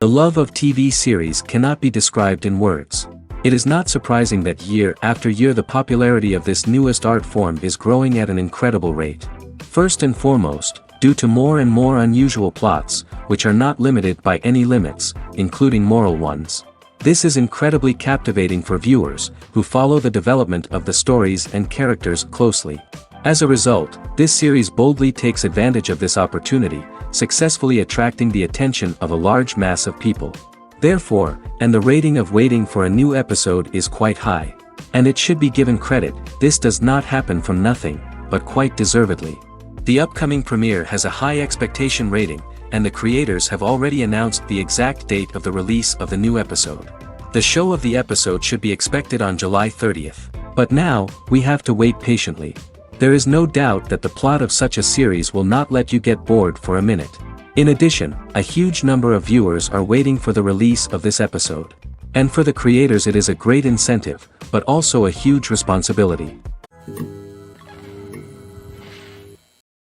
The love of TV series cannot be described in words. It is not surprising that year after year the popularity of this newest art form is growing at an incredible rate. First and foremost, due to more and more unusual plots, which are not limited by any limits, including moral ones. This is incredibly captivating for viewers, who follow the development of the stories and characters closely. As a result, this series boldly takes advantage of this opportunity, successfully attracting the attention of a large mass of people. Therefore, and the rating of waiting for a new episode is quite high. And it should be given credit, this does not happen from nothing, but quite deservedly. The upcoming premiere has a high expectation rating, and the creators have already announced the exact date of the release of the new episode. The show of the episode should be expected on July 30th. But now, we have to wait patiently. There is no doubt that the plot of such a series will not let you get bored for a minute. In addition, a huge number of viewers are waiting for the release of this episode. And for the creators it is a great incentive, but also a huge responsibility.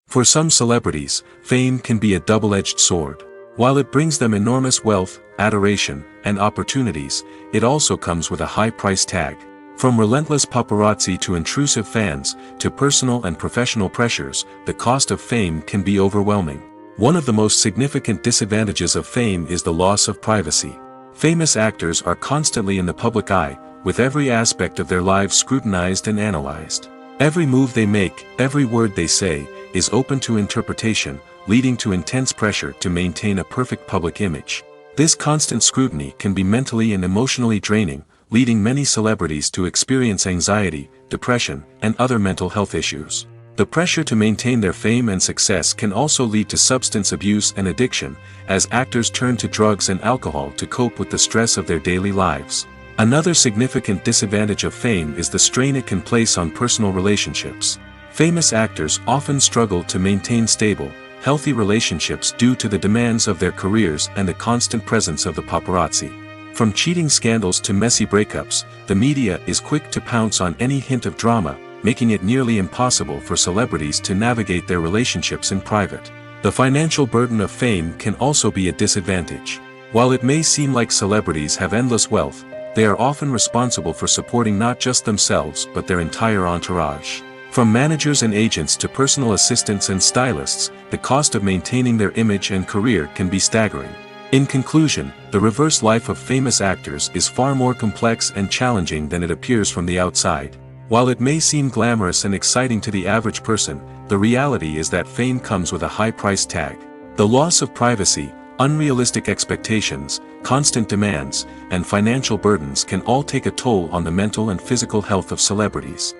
For some celebrities, fame can be a double-edged sword. While it brings them enormous wealth, adoration, and opportunities, it also comes with a high price tag. From relentless paparazzi to intrusive fans, to personal and professional pressures, the cost of fame can be overwhelming. One of the most significant disadvantages of fame is the loss of privacy. Famous actors are constantly in the public eye, with every aspect of their lives scrutinized and analyzed. Every move they make, every word they say, is open to interpretation, leading to intense pressure to maintain a perfect public image. This constant scrutiny can be mentally and emotionally draining, leading many celebrities to experience anxiety, depression, and other mental health issues. The pressure to maintain their fame and success can also lead to substance abuse and addiction, as actors turn to drugs and alcohol to cope with the stress of their daily lives. Another significant disadvantage of fame is the strain it can place on personal relationships. Famous actors often struggle to maintain stable, healthy relationships due to the demands of their careers and the constant presence of the paparazzi. From cheating scandals to messy breakups, the media is quick to pounce on any hint of drama, making it nearly impossible for celebrities to navigate their relationships in private. The financial burden of fame can also be a disadvantage. While it may seem like celebrities have endless wealth, they are often responsible for supporting not just themselves but their entire entourage. From managers and agents to personal assistants and stylists, the cost of maintaining their image and career can be staggering. In conclusion, the reverse life of famous actors is far more complex and challenging than it appears from the outside. While it may seem glamorous and exciting to the average person, the reality is that fame comes with a high price tag. The loss of privacy, unrealistic expectations, constant demands, and financial burdens can all take a toll on the mental and physical health of celebrities.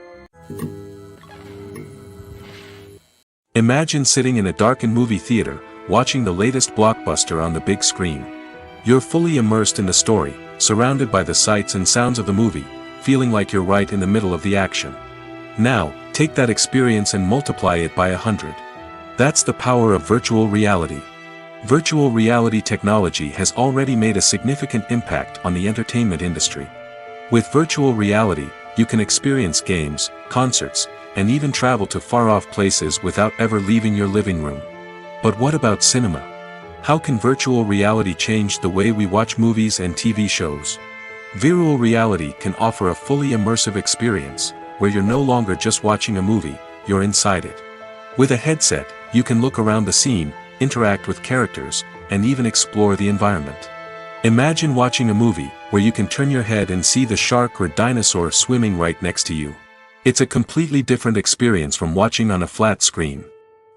Imagine sitting in a darkened movie theater, watching the latest blockbuster on the big screen. You're fully immersed in the story, surrounded by the sights and sounds of the movie, feeling like you're right in the middle of the action. Now, take that experience and multiply it by 100. That's the power of virtual reality. Virtual reality technology has already made a significant impact on the entertainment industry. With virtual reality, you can experience games, concerts, and even travel to far-off places without ever leaving your living room. But what about cinema? How can virtual reality change the way we watch movies and TV shows? Virtual reality can offer a fully immersive experience, where you're no longer just watching a movie, you're inside it. With a headset, you can look around the scene, interact with characters, and even explore the environment. Imagine watching a movie, where you can turn your head and see the shark or dinosaur swimming right next to you. It's a completely different experience from watching on a flat screen.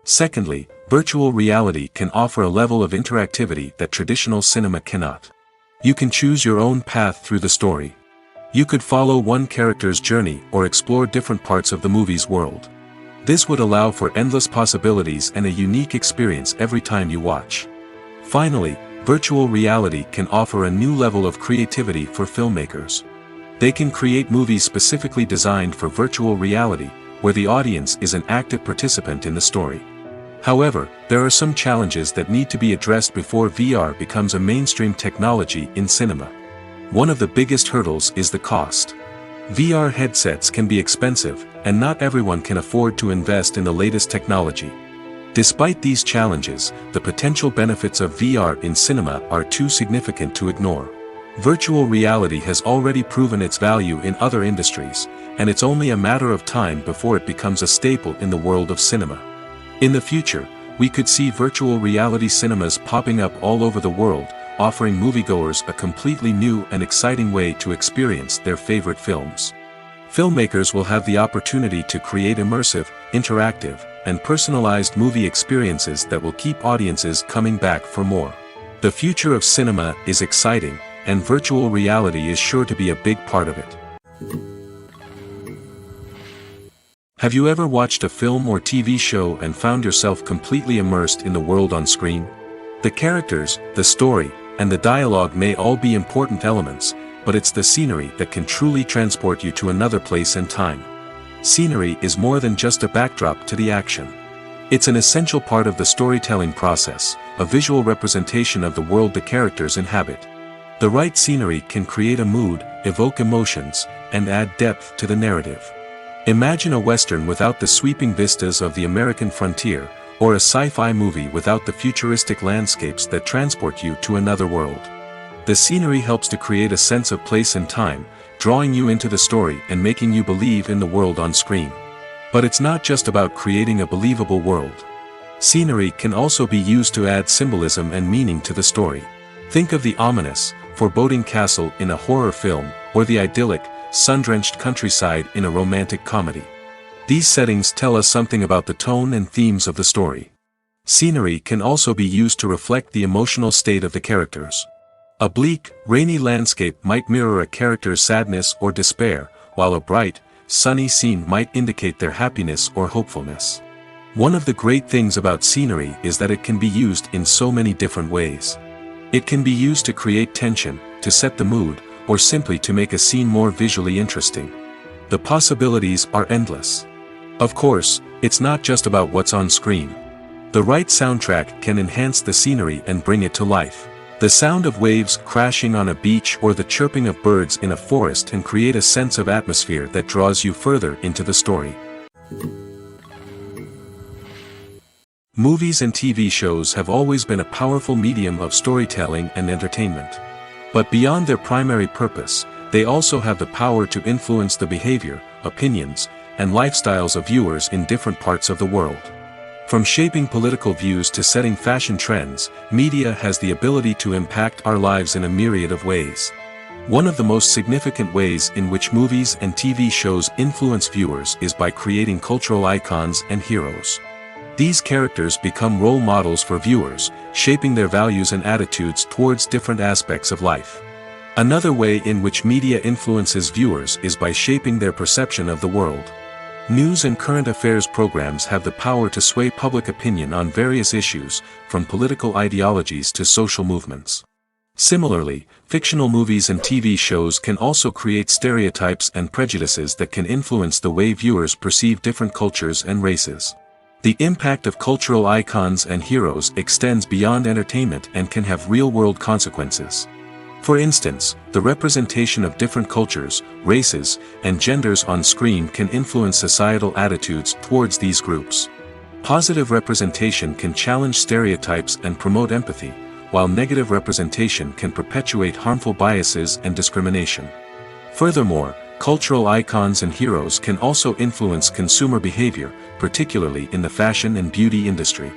Secondly, virtual reality can offer a level of interactivity that traditional cinema cannot. You can choose your own path through the story. You could follow one character's journey or explore different parts of the movie's world. This would allow for endless possibilities and a unique experience every time you watch. Finally, virtual reality can offer a new level of creativity for filmmakers. They can create movies specifically designed for virtual reality, where the audience is an active participant in the story. However, there are some challenges that need to be addressed before VR becomes a mainstream technology in cinema. One of the biggest hurdles is the cost. VR headsets can be expensive, and not everyone can afford to invest in the latest technology. Despite these challenges, the potential benefits of VR in cinema are too significant to ignore. Virtual reality has already proven its value in other industries, and it's only a matter of time before it becomes a staple in the world of cinema. In the future, we could see virtual reality cinemas popping up all over the world, offering moviegoers a completely new and exciting way to experience their favorite films. Filmmakers will have the opportunity to create immersive, interactive, and personalized movie experiences that will keep audiences coming back for more. The future of cinema is exciting, and virtual reality is sure to be a big part of it. Have you ever watched a film or TV show and found yourself completely immersed in the world on screen? The characters, the story, and the dialogue may all be important elements, but it's the scenery that can truly transport you to another place and time. Scenery is more than just a backdrop to the action. It's an essential part of the storytelling process, a visual representation of the world the characters inhabit. The right scenery can create a mood, evoke emotions, and add depth to the narrative. Imagine a Western without the sweeping vistas of the American frontier, or a sci-fi movie without the futuristic landscapes that transport you to another world. The scenery helps to create a sense of place and time, drawing you into the story and making you believe in the world on screen. But it's not just about creating a believable world. Scenery can also be used to add symbolism and meaning to the story. Think of the ominous, foreboding castle in a horror film, or the idyllic, sun-drenched countryside in a romantic comedy. These settings tell us something about the tone and themes of the story. Scenery can also be used to reflect the emotional state of the characters. A bleak, rainy landscape might mirror a character's sadness or despair, while a bright, sunny scene might indicate their happiness or hopefulness. One of the great things about scenery is that it can be used in so many different ways. It can be used to create tension, to set the mood, or simply to make a scene more visually interesting. The possibilities are endless. Of course, it's not just about what's on screen. The right soundtrack can enhance the scenery and bring it to life. The sound of waves crashing on a beach or the chirping of birds in a forest can create a sense of atmosphere that draws you further into the story. Movies and TV shows have always been a powerful medium of storytelling and entertainment. But beyond their primary purpose, they also have the power to influence the behavior, opinions, and lifestyles of viewers in different parts of the world. From shaping political views to setting fashion trends, media has the ability to impact our lives in a myriad of ways. One of the most significant ways in which movies and TV shows influence viewers is by creating cultural icons and heroes. These characters become role models for viewers, shaping their values and attitudes towards different aspects of life. Another way in which media influences viewers is by shaping their perception of the world. News and current affairs programs have the power to sway public opinion on various issues, from political ideologies to social movements. Similarly, fictional movies and TV shows can also create stereotypes and prejudices that can influence the way viewers perceive different cultures and races. The impact of cultural icons and heroes extends beyond entertainment and can have real-world consequences. For instance, the representation of different cultures, races, and genders on screen can influence societal attitudes towards these groups. Positive representation can challenge stereotypes and promote empathy, while negative representation can perpetuate harmful biases and discrimination. Furthermore, cultural icons and heroes can also influence consumer behavior, particularly in the fashion and beauty industry.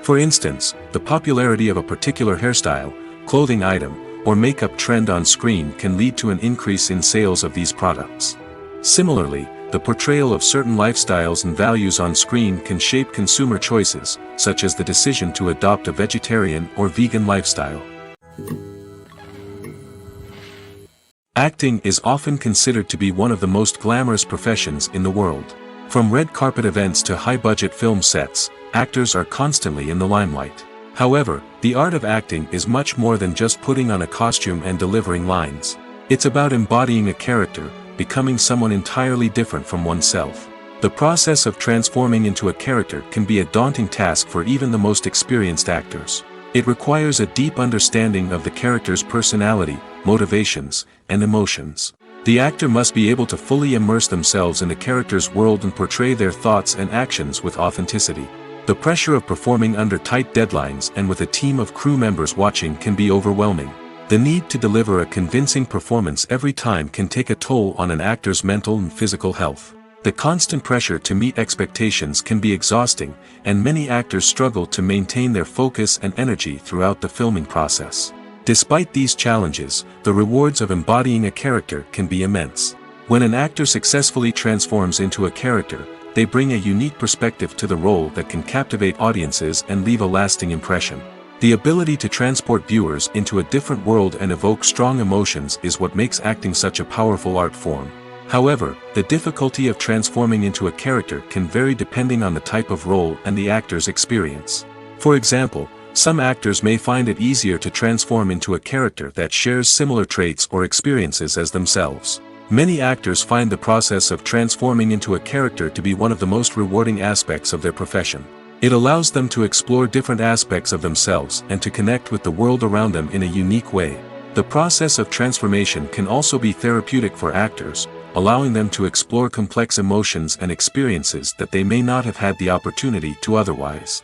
For instance, the popularity of a particular hairstyle, clothing item, or makeup trend on screen can lead to an increase in sales of these products. Similarly, the portrayal of certain lifestyles and values on screen can shape consumer choices, such as the decision to adopt a vegetarian or vegan lifestyle. Acting is often considered to be one of the most glamorous professions in the world. From red carpet events to high-budget film sets, actors are constantly in the limelight. However, the art of acting is much more than just putting on a costume and delivering lines. It's about embodying a character, becoming someone entirely different from oneself. The process of transforming into a character can be a daunting task for even the most experienced actors. It requires a deep understanding of the character's personality, motivations, and emotions. The actor must be able to fully immerse themselves in the character's world and portray their thoughts and actions with authenticity. The pressure of performing under tight deadlines and with a team of crew members watching can be overwhelming. The need to deliver a convincing performance every time can take a toll on an actor's mental and physical health. The constant pressure to meet expectations can be exhausting, and many actors struggle to maintain their focus and energy throughout the filming process. Despite these challenges, the rewards of embodying a character can be immense. When an actor successfully transforms into a character, they bring a unique perspective to the role that can captivate audiences and leave a lasting impression. The ability to transport viewers into a different world and evoke strong emotions is what makes acting such a powerful art form. However, the difficulty of transforming into a character can vary depending on the type of role and the actor's experience. For example, some actors may find it easier to transform into a character that shares similar traits or experiences as themselves. Many actors find the process of transforming into a character to be one of the most rewarding aspects of their profession. It allows them to explore different aspects of themselves and to connect with the world around them in a unique way. The process of transformation can also be therapeutic for actors, allowing them to explore complex emotions and experiences that they may not have had the opportunity to otherwise.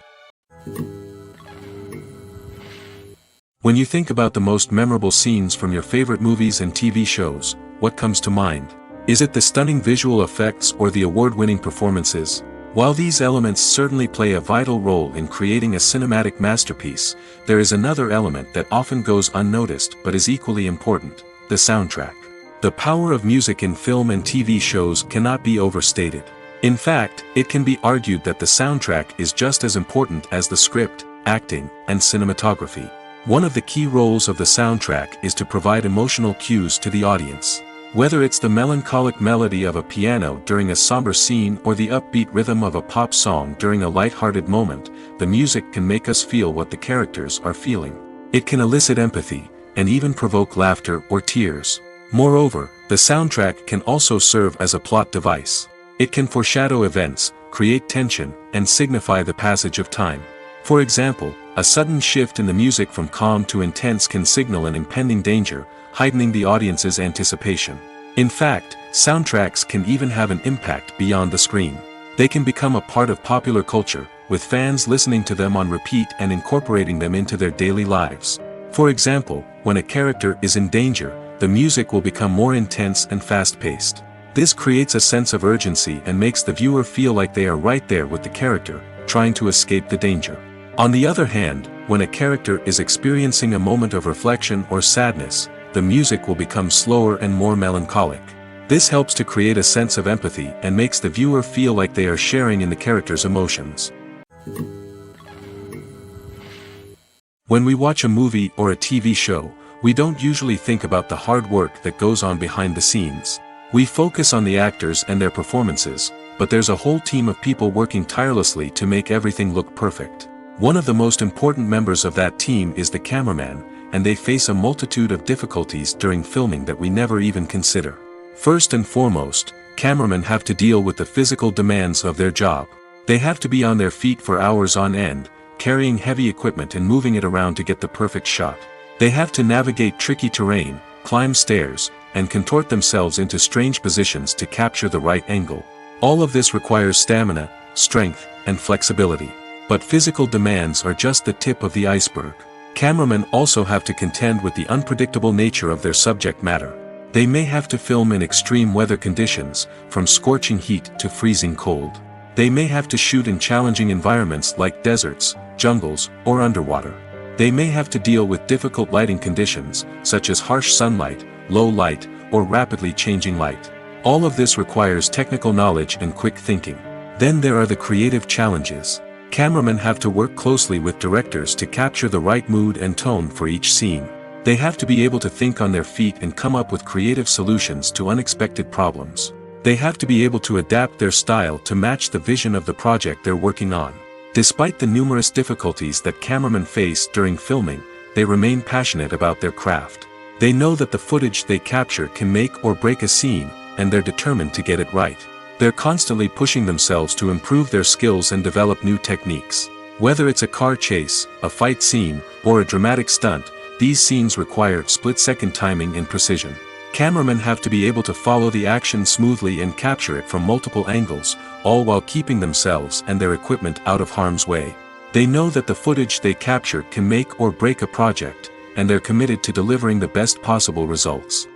When you think about the most memorable scenes from your favorite movies and TV shows, what comes to mind? Is it the stunning visual effects or the award-winning performances? While these elements certainly play a vital role in creating a cinematic masterpiece, there is another element that often goes unnoticed but is equally important: the soundtrack. The power of music in film and TV shows cannot be overstated. In fact, it can be argued that the soundtrack is just as important as the script, acting, and cinematography. One of the key roles of the soundtrack is to provide emotional cues to the audience. Whether it's the melancholic melody of a piano during a somber scene or the upbeat rhythm of a pop song during a light-hearted moment, the music can make us feel what the characters are feeling. It can elicit empathy, and even provoke laughter or tears. Moreover, the soundtrack can also serve as a plot device. It can foreshadow events, create tension, and signify the passage of time. For example, a sudden shift in the music from calm to intense can signal an impending danger, heightening the audience's anticipation. In fact, soundtracks can even have an impact beyond the screen. They can become a part of popular culture, with fans listening to them on repeat and incorporating them into their daily lives. For example, when a character is in danger, the music will become more intense and fast-paced. This creates a sense of urgency and makes the viewer feel like they are right there with the character, trying to escape the danger. On the other hand, when a character is experiencing a moment of reflection or sadness, the music will become slower and more melancholic. This helps to create a sense of empathy and makes the viewer feel like they are sharing in the character's emotions. When we watch a movie or a TV show, we don't usually think about the hard work that goes on behind the scenes. We focus on the actors and their performances, but there's a whole team of people working tirelessly to make everything look perfect. One of the most important members of that team is the cameraman, and they face a multitude of difficulties during filming that we never even consider. First and foremost, cameramen have to deal with the physical demands of their job. They have to be on their feet for hours on end, carrying heavy equipment and moving it around to get the perfect shot. They have to navigate tricky terrain, climb stairs, and contort themselves into strange positions to capture the right angle. All of this requires stamina, strength, and flexibility. But physical demands are just the tip of the iceberg. Cameramen also have to contend with the unpredictable nature of their subject matter. They may have to film in extreme weather conditions, from scorching heat to freezing cold. They may have to shoot in challenging environments like deserts, jungles, or underwater. They may have to deal with difficult lighting conditions, such as harsh sunlight, low light, or rapidly changing light. All of this requires technical knowledge and quick thinking. Then there are the creative challenges. Cameramen have to work closely with directors to capture the right mood and tone for each scene. They have to be able to think on their feet and come up with creative solutions to unexpected problems. They have to be able to adapt their style to match the vision of the project they're working on. Despite the numerous difficulties that cameramen face during filming, they remain passionate about their craft. They know that the footage they capture can make or break a scene, and they're determined to get it right. They're constantly pushing themselves to improve their skills and develop new techniques. Whether it's a car chase, a fight scene, or a dramatic stunt, these scenes require split-second timing and precision. Cameramen have to be able to follow the action smoothly and capture it from multiple angles, all while keeping themselves and their equipment out of harm's way. They know that the footage they capture can make or break a project, and they're committed to delivering the best possible results.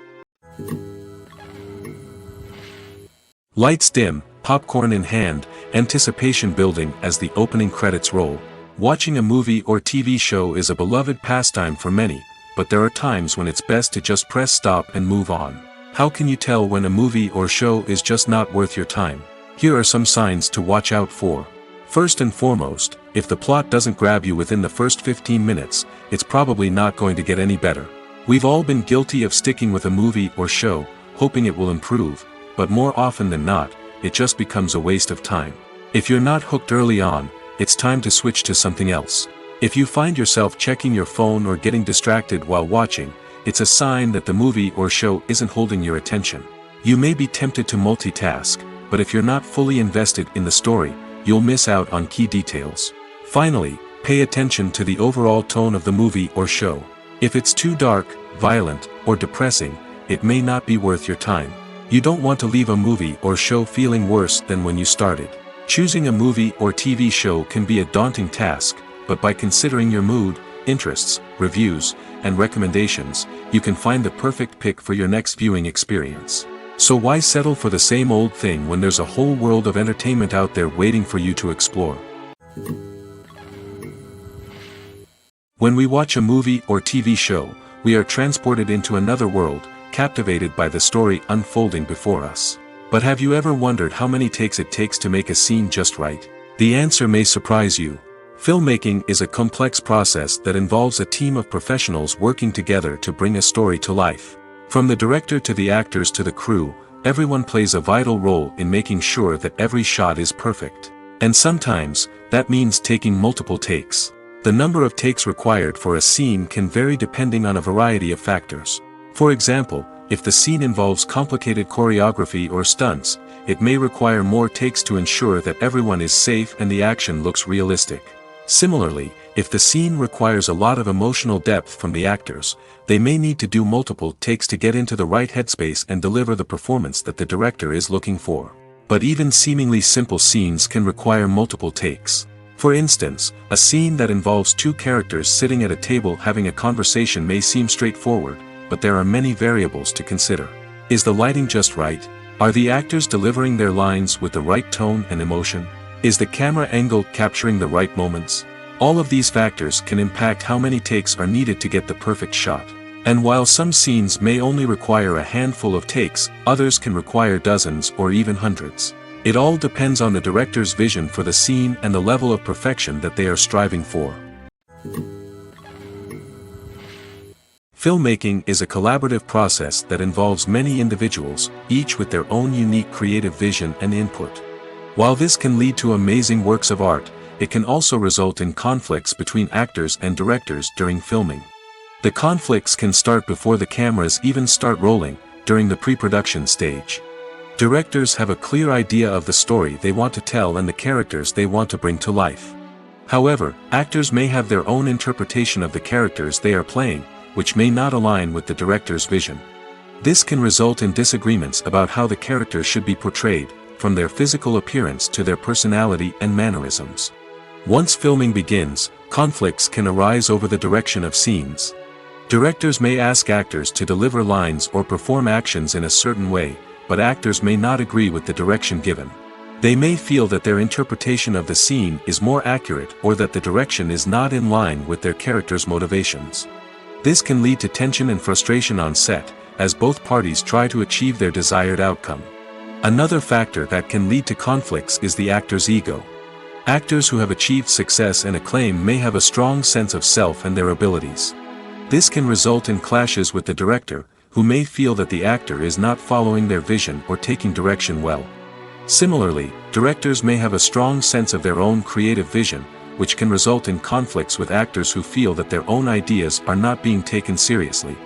Lights dim, popcorn in hand, anticipation building as the opening credits roll. Watching a movie or TV show is a beloved pastime for many, but there are times when it's best to just press stop and move on. How can you tell when a movie or show is just not worth your time? Here are some signs to watch out for. First and foremost, if the plot doesn't grab you within the first 15 minutes, it's probably not going to get any better. We've all been guilty of sticking with a movie or show, hoping it will improve, but more often than not, it just becomes a waste of time. If you're not hooked early on, it's time to switch to something else. If you find yourself checking your phone or getting distracted while watching, it's a sign that the movie or show isn't holding your attention. You may be tempted to multitask, but if you're not fully invested in the story, you'll miss out on key details. Finally, pay attention to the overall tone of the movie or show. If it's too dark, violent, or depressing, it may not be worth your time. You don't want to leave a movie or show feeling worse than when you started. Choosing a movie or TV show can be a daunting task, but by considering your mood, interests, reviews, and recommendations, you can find the perfect pick for your next viewing experience. So why settle for the same old thing when there's a whole world of entertainment out there waiting for you to explore? When we watch a movie or TV show, we are transported into another world, captivated by the story unfolding before us. But have you ever wondered how many takes it takes to make a scene just right? The answer may surprise you. Filmmaking is a complex process that involves a team of professionals working together to bring a story to life. From the director to the actors to the crew, everyone plays a vital role in making sure that every shot is perfect. And sometimes, that means taking multiple takes. The number of takes required for a scene can vary depending on a variety of factors. For example, if the scene involves complicated choreography or stunts, it may require more takes to ensure that everyone is safe and the action looks realistic. Similarly, if the scene requires a lot of emotional depth from the actors, they may need to do multiple takes to get into the right headspace and deliver the performance that the director is looking for. But even seemingly simple scenes can require multiple takes. For instance, a scene that involves two characters sitting at a table having a conversation may seem straightforward, but there are many variables to consider. Is the lighting just right? Are the actors delivering their lines with the right tone and emotion? Is the camera angle capturing the right moments? All of these factors can impact how many takes are needed to get the perfect shot. And while some scenes may only require a handful of takes, others can require dozens or even hundreds. It all depends on the director's vision for the scene and the level of perfection that they are striving for. Filmmaking is a collaborative process that involves many individuals, each with their own unique creative vision and input. While this can lead to amazing works of art, it can also result in conflicts between actors and directors during filming. The conflicts can start before the cameras even start rolling, during the pre-production stage. Directors have a clear idea of the story they want to tell and the characters they want to bring to life. However, actors may have their own interpretation of the characters they are playing, which may not align with the director's vision. This can result in disagreements about how the characters should be portrayed, from their physical appearance to their personality and mannerisms. Once filming begins, conflicts can arise over the direction of scenes. Directors may ask actors to deliver lines or perform actions in a certain way, but actors may not agree with the direction given. They may feel that their interpretation of the scene is more accurate or that the direction is not in line with their character's motivations. This can lead to tension and frustration on set, as both parties try to achieve their desired outcome. Another factor that can lead to conflicts is the actor's ego. Actors who have achieved success and acclaim may have a strong sense of self and their abilities. This can result in clashes with the director, who may feel that the actor is not following their vision or taking direction well. Similarly, directors may have a strong sense of their own creative vision, which can result in conflicts with actors who feel that their own ideas are not being taken seriously.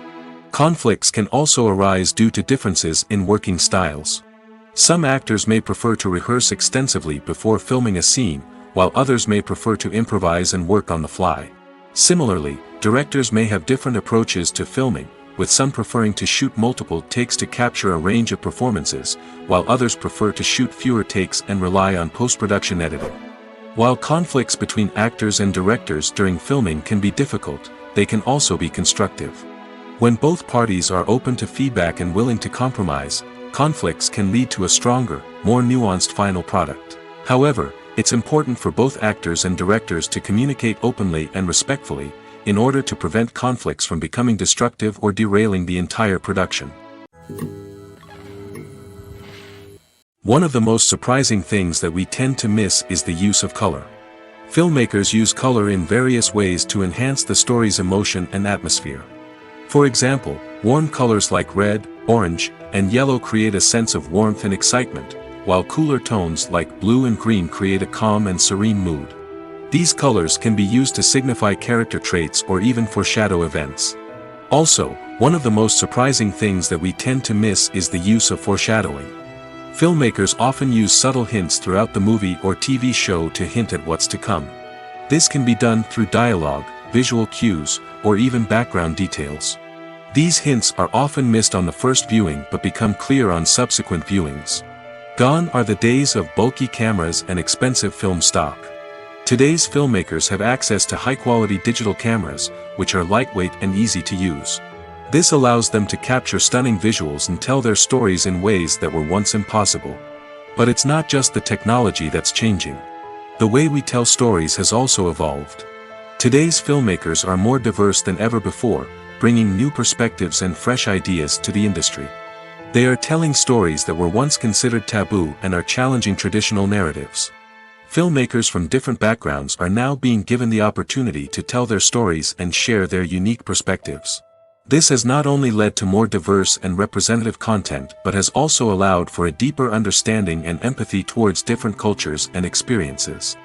Conflicts can also arise due to differences in working styles. Some actors may prefer to rehearse extensively before filming a scene, while others may prefer to improvise and work on the fly. Similarly, directors may have different approaches to filming, with some preferring to shoot multiple takes to capture a range of performances, while others prefer to shoot fewer takes and rely on post-production editing. While conflicts between actors and directors during filming can be difficult, they can also be constructive. When both parties are open to feedback and willing to compromise, conflicts can lead to a stronger, more nuanced final product. However, it's important for both actors and directors to communicate openly and respectfully, in order to prevent conflicts from becoming destructive or derailing the entire production. One of the most surprising things that we tend to miss is the use of color. Filmmakers use color in various ways to enhance the story's emotion and atmosphere. For example, warm colors like red, orange, and yellow create a sense of warmth and excitement, while cooler tones like blue and green create a calm and serene mood. These colors can be used to signify character traits or even foreshadow events. Also, one of the most surprising things that we tend to miss is the use of foreshadowing. Filmmakers often use subtle hints throughout the movie or TV show to hint at what's to come. This can be done through dialogue, visual cues, or even background details. These hints are often missed on the first viewing but become clear on subsequent viewings. Gone are the days of bulky cameras and expensive film stock. Today's filmmakers have access to high-quality digital cameras, which are lightweight and easy to use. This allows them to capture stunning visuals and tell their stories in ways that were once impossible. But it's not just the technology that's changing. The way we tell stories has also evolved. Today's filmmakers are more diverse than ever before, bringing new perspectives and fresh ideas to the industry. They are telling stories that were once considered taboo and are challenging traditional narratives. Filmmakers from different backgrounds are now being given the opportunity to tell their stories and share their unique perspectives. This has not only led to more diverse and representative content but has also allowed for a deeper understanding and empathy towards different cultures and experiences.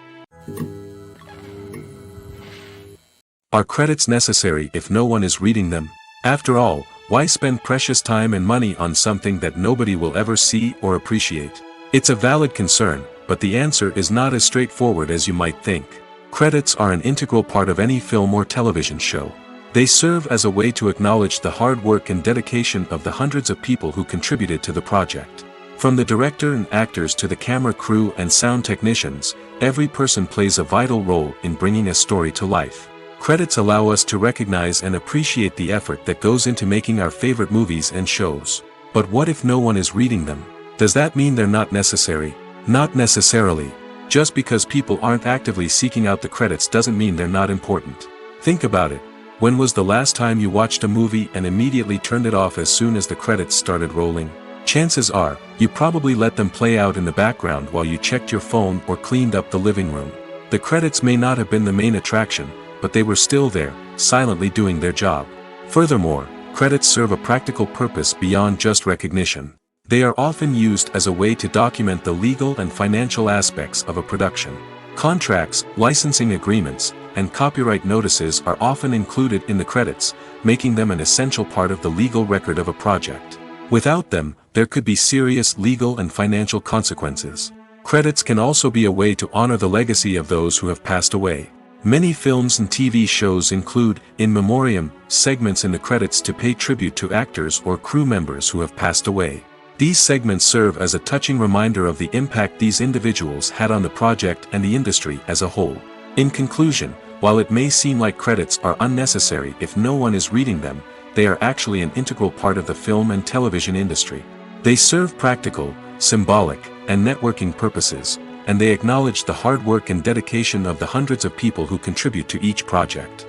Are credits necessary if no one is reading them? After all, why spend precious time and money on something that nobody will ever see or appreciate? It's a valid concern, but the answer is not as straightforward as you might think. Credits are an integral part of any film or television show. They serve as a way to acknowledge the hard work and dedication of the hundreds of people who contributed to the project. From the director and actors to the camera crew and sound technicians, every person plays a vital role in bringing a story to life. Credits allow us to recognize and appreciate the effort that goes into making our favorite movies and shows. But what if no one is reading them? Does that mean they're not necessary? Not necessarily. Just because people aren't actively seeking out the credits doesn't mean they're not important. Think about it. When was the last time you watched a movie and immediately turned it off as soon as the credits started rolling? Chances are, you probably let them play out in the background while you checked your phone or cleaned up the living room. The credits may not have been the main attraction, but they were still there, silently doing their job. Furthermore, credits serve a practical purpose beyond just recognition. They are often used as a way to document the legal and financial aspects of a production. Contracts, licensing agreements, and copyright notices are often included in the credits, making them an essential part of the legal record of a project. Without them, there could be serious legal and financial consequences. Credits can also be a way to honor the legacy of those who have passed away. Many films and TV shows include, in memoriam, segments in the credits to pay tribute to actors or crew members who have passed away. These segments serve as a touching reminder of the impact these individuals had on the project and the industry as a whole. In conclusion, while it may seem like credits are unnecessary if no one is reading them, they are actually an integral part of the film and television industry. They serve practical, symbolic, and networking purposes, and they acknowledge the hard work and dedication of the hundreds of people who contribute to each project.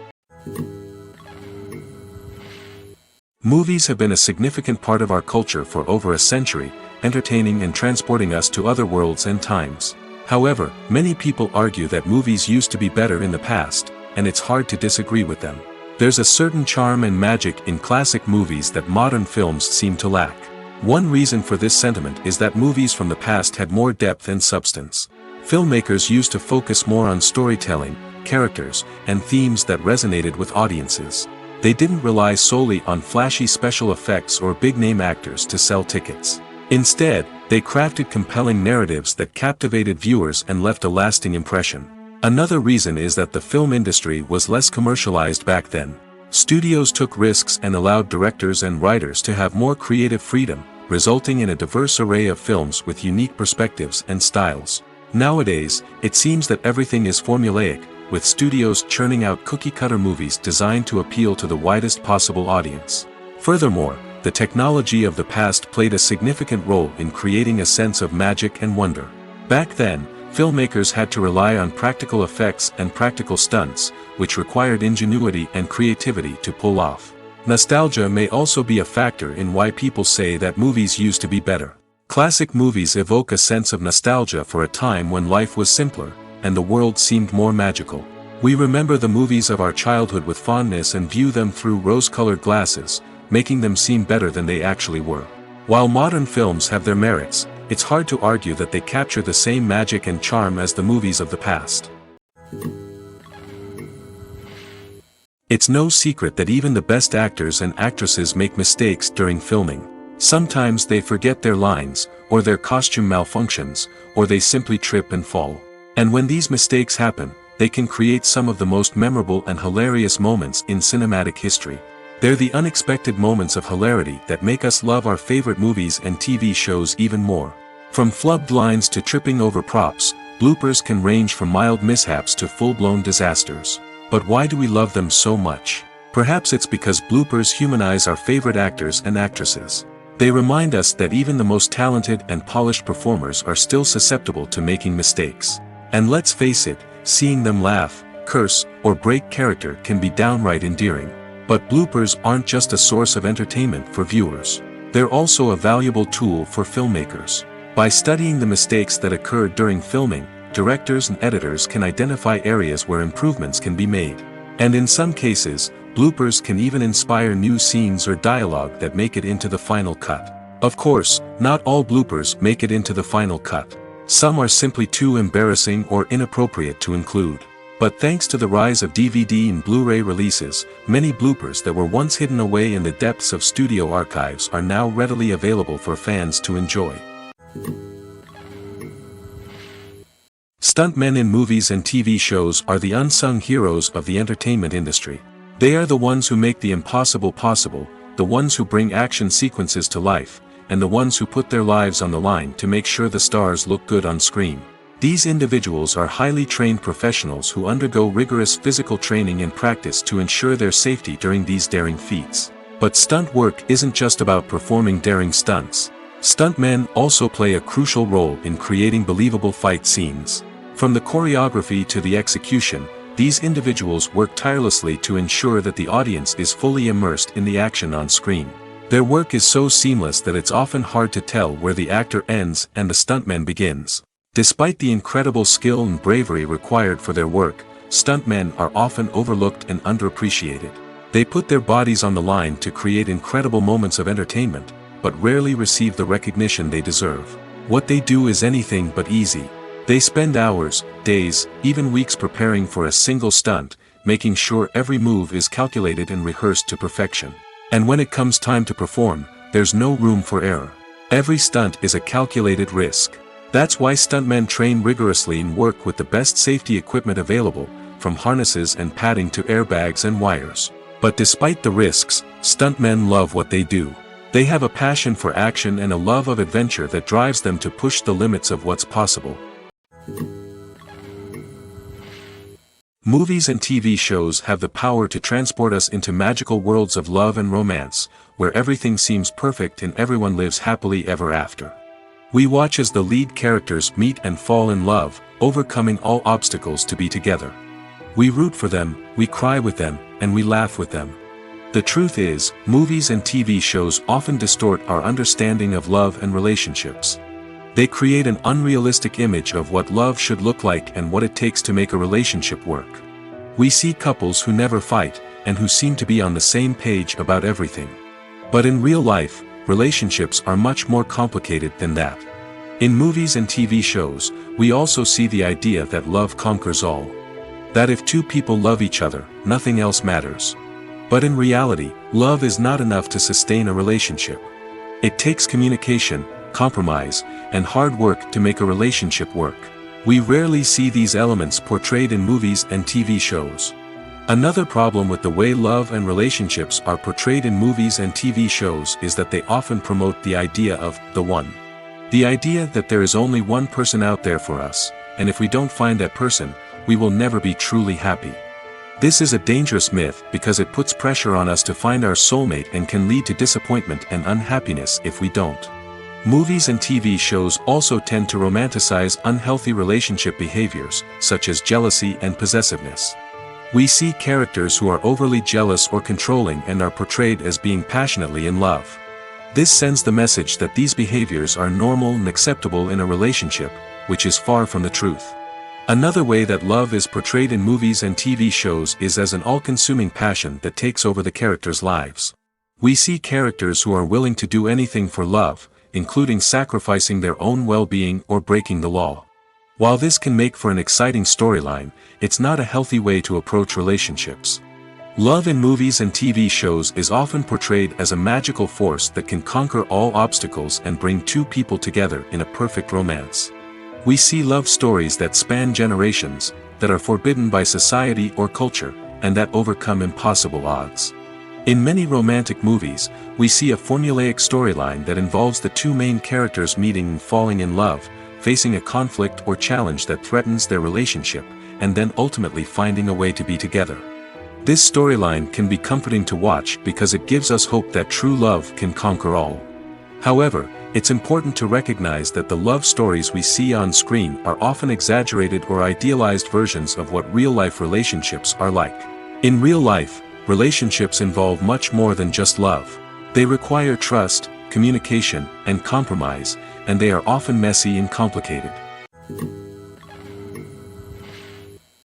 Movies have been a significant part of our culture for over a century, entertaining and transporting us to other worlds and times. However, many people argue that movies used to be better in the past, and it's hard to disagree with them. There's a certain charm and magic in classic movies that modern films seem to lack. One reason for this sentiment is that movies from the past had more depth and substance. Filmmakers used to focus more on storytelling, characters, and themes that resonated with audiences. They didn't rely solely on flashy special effects or big-name actors to sell tickets. Instead, they crafted compelling narratives that captivated viewers and left a lasting impression. Another reason is that the film industry was less commercialized back then. Studios took risks and allowed directors and writers to have more creative freedom, resulting in a diverse array of films with unique perspectives and styles. Nowadays, it seems that everything is formulaic, with studios churning out cookie-cutter movies designed to appeal to the widest possible audience. Furthermore, the technology of the past played a significant role in creating a sense of magic and wonder. Back then, filmmakers had to rely on practical effects and practical stunts, which required ingenuity and creativity to pull off. Nostalgia may also be a factor in why people say that movies used to be better. Classic movies evoke a sense of nostalgia for a time when life was simpler, and the world seemed more magical. We remember the movies of our childhood with fondness and view them through rose-colored glasses, making them seem better than they actually were. While modern films have their merits, it's hard to argue that they capture the same magic and charm as the movies of the past. It's no secret that even the best actors and actresses make mistakes during filming. Sometimes they forget their lines, or their costume malfunctions, or they simply trip and fall. And when these mistakes happen, they can create some of the most memorable and hilarious moments in cinematic history. They're the unexpected moments of hilarity that make us love our favorite movies and TV shows even more. From flubbed lines to tripping over props, bloopers can range from mild mishaps to full-blown disasters. But why do we love them so much? Perhaps it's because bloopers humanize our favorite actors and actresses. They remind us that even the most talented and polished performers are still susceptible to making mistakes. And let's face it, seeing them laugh, curse, or break character can be downright endearing. But bloopers aren't just a source of entertainment for viewers. They're also a valuable tool for filmmakers. By studying the mistakes that occurred during filming, directors and editors can identify areas where improvements can be made. And in some cases, bloopers can even inspire new scenes or dialogue that make it into the final cut. Of course, not all bloopers make it into the final cut. Some are simply too embarrassing or inappropriate to include. But thanks to the rise of DVD and Blu-ray releases, many bloopers that were once hidden away in the depths of studio archives are now readily available for fans to enjoy. Stuntmen in movies and TV shows are the unsung heroes of the entertainment industry. They are the ones who make the impossible possible, the ones who bring action sequences to life, and the ones who put their lives on the line to make sure the stars look good on screen. These individuals are highly trained professionals who undergo rigorous physical training and practice to ensure their safety during these daring feats. But stunt work isn't just about performing daring stunts. Stuntmen also play a crucial role in creating believable fight scenes. From the choreography to the execution, these individuals work tirelessly to ensure that the audience is fully immersed in the action on screen. Their work is so seamless that it's often hard to tell where the actor ends and the stuntman begins. Despite the incredible skill and bravery required for their work, stuntmen are often overlooked and underappreciated. They put their bodies on the line to create incredible moments of entertainment, but rarely receive the recognition they deserve. What they do is anything but easy. They spend hours, days, even weeks preparing for a single stunt, making sure every move is calculated and rehearsed to perfection. And when it comes time to perform, there's no room for error. Every stunt is a calculated risk. That's why stuntmen train rigorously and work with the best safety equipment available, from harnesses and padding to airbags and wires. But despite the risks, stuntmen love what they do. They have a passion for action and a love of adventure that drives them to push the limits of what's possible. Movies and TV shows have the power to transport us into magical worlds of love and romance, where everything seems perfect and everyone lives happily ever after. We watch as the lead characters meet and fall in love, overcoming all obstacles to be together. We root for them, we cry with them, and we laugh with them. The truth is, movies and TV shows often distort our understanding of love and relationships. They create an unrealistic image of what love should look like and what it takes to make a relationship work. We see couples who never fight, and who seem to be on the same page about everything. But in real life, relationships are much more complicated than that. In movies and TV shows, we also see the idea that love conquers all. That if two people love each other, nothing else matters. But in reality, love is not enough to sustain a relationship. It takes communication, compromise, and hard work to make a relationship work. We rarely see these elements portrayed in movies and TV shows. Another problem with the way love and relationships are portrayed in movies and TV shows is that they often promote the idea of the one. The idea that there is only one person out there for us, and if we don't find that person, we will never be truly happy. This is a dangerous myth because it puts pressure on us to find our soulmate and can lead to disappointment and unhappiness if we don't. Movies and TV shows also tend to romanticize unhealthy relationship behaviors, such as jealousy and possessiveness. We see characters who are overly jealous or controlling and are portrayed as being passionately in love. This sends the message that these behaviors are normal and acceptable in a relationship, which is far from the truth. Another way that love is portrayed in movies and TV shows is as an all-consuming passion that takes over the characters' lives. We see characters who are willing to do anything for love, including sacrificing their own well-being or breaking the law. While this can make for an exciting storyline, it's not a healthy way to approach relationships. Love in movies and TV shows is often portrayed as a magical force that can conquer all obstacles and bring two people together in a perfect romance. We see love stories that span generations, that are forbidden by society or culture, and that overcome impossible odds. In many romantic movies, we see a formulaic storyline that involves the two main characters meeting and falling in love, facing a conflict or challenge that threatens their relationship, and then ultimately finding a way to be together. This storyline can be comforting to watch because it gives us hope that true love can conquer all. However, it's important to recognize that the love stories we see on screen are often exaggerated or idealized versions of what real-life relationships are like. In real life, relationships involve much more than just love. They require trust, communication, and compromise, and they are often messy and complicated.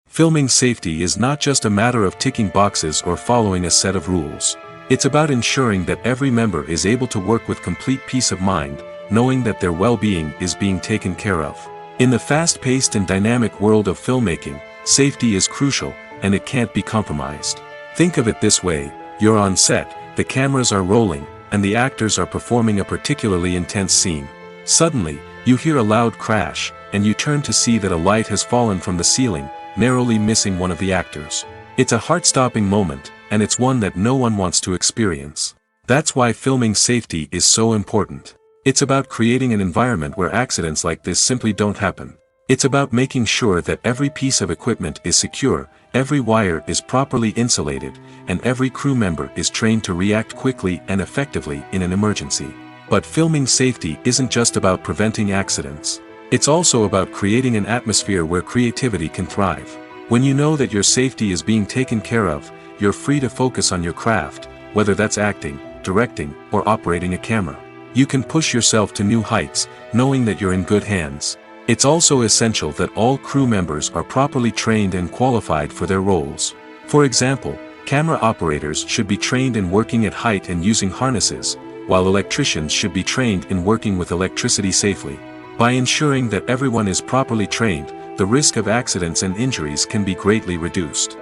Filming safety is not just a matter of ticking boxes or following a set of rules. It's about ensuring that every member is able to work with complete peace of mind, knowing that their well-being is being taken care of. In the fast-paced and dynamic world of filmmaking, safety is crucial, and it can't be compromised. Think of it this way: you're on set, the cameras are rolling, and the actors are performing a particularly intense scene. Suddenly, you hear a loud crash, and you turn to see that a light has fallen from the ceiling, narrowly missing one of the actors. It's a heart-stopping moment, and it's one that no one wants to experience. That's why filming safety is so important. It's about creating an environment where accidents like this simply don't happen. It's about making sure that every piece of equipment is secure, every wire is properly insulated, and every crew member is trained to react quickly and effectively in an emergency. But filming safety isn't just about preventing accidents. It's also about creating an atmosphere where creativity can thrive. When you know that your safety is being taken care of, you're free to focus on your craft, whether that's acting, directing, or operating a camera. You can push yourself to new heights, knowing that you're in good hands. It's also essential that all crew members are properly trained and qualified for their roles. For example, camera operators should be trained in working at height and using harnesses, while electricians should be trained in working with electricity safely. By ensuring that everyone is properly trained, the risk of accidents and injuries can be greatly reduced.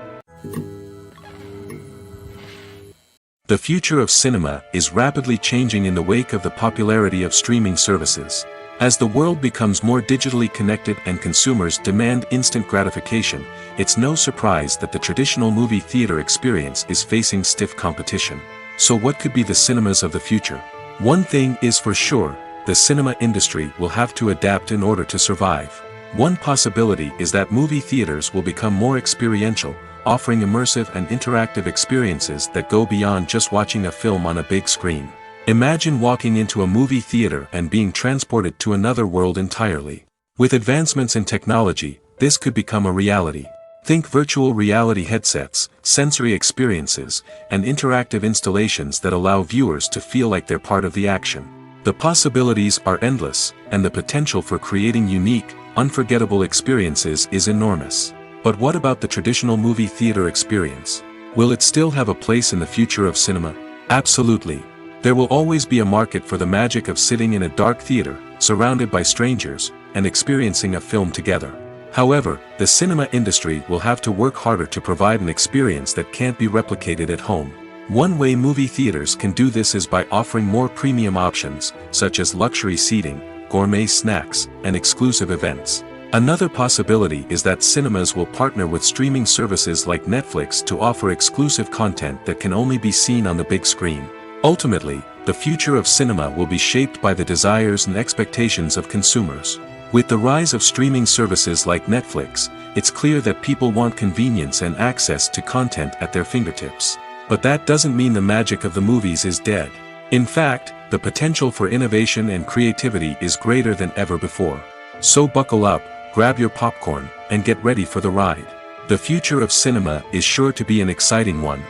The future of cinema is rapidly changing in the wake of the popularity of streaming services. As the world becomes more digitally connected and consumers demand instant gratification, it's no surprise that the traditional movie theater experience is facing stiff competition. So what could be the cinemas of the future? One thing is for sure: the cinema industry will have to adapt in order to survive. One possibility is that movie theaters will become more experiential, offering immersive and interactive experiences that go beyond just watching a film on a big screen. Imagine walking into a movie theater and being transported to another world entirely. With advancements in technology, this could become a reality. Think virtual reality headsets, sensory experiences, and interactive installations that allow viewers to feel like they're part of the action. The possibilities are endless, and the potential for creating unique, unforgettable experiences is enormous. But what about the traditional movie theater experience? Will it still have a place in the future of cinema? Absolutely. There will always be a market for the magic of sitting in a dark theater, surrounded by strangers, and experiencing a film together. However, the cinema industry will have to work harder to provide an experience that can't be replicated at home. One way movie theaters can do this is by offering more premium options, such as luxury seating, gourmet snacks, and exclusive events. Another possibility is that cinemas will partner with streaming services like Netflix to offer exclusive content that can only be seen on the big screen. Ultimately, the future of cinema will be shaped by the desires and expectations of consumers. With the rise of streaming services like Netflix, it's clear that people want convenience and access to content at their fingertips. But that doesn't mean the magic of the movies is dead. In fact, the potential for innovation and creativity is greater than ever before. So buckle up, grab your popcorn, and get ready for the ride. The future of cinema is sure to be an exciting one.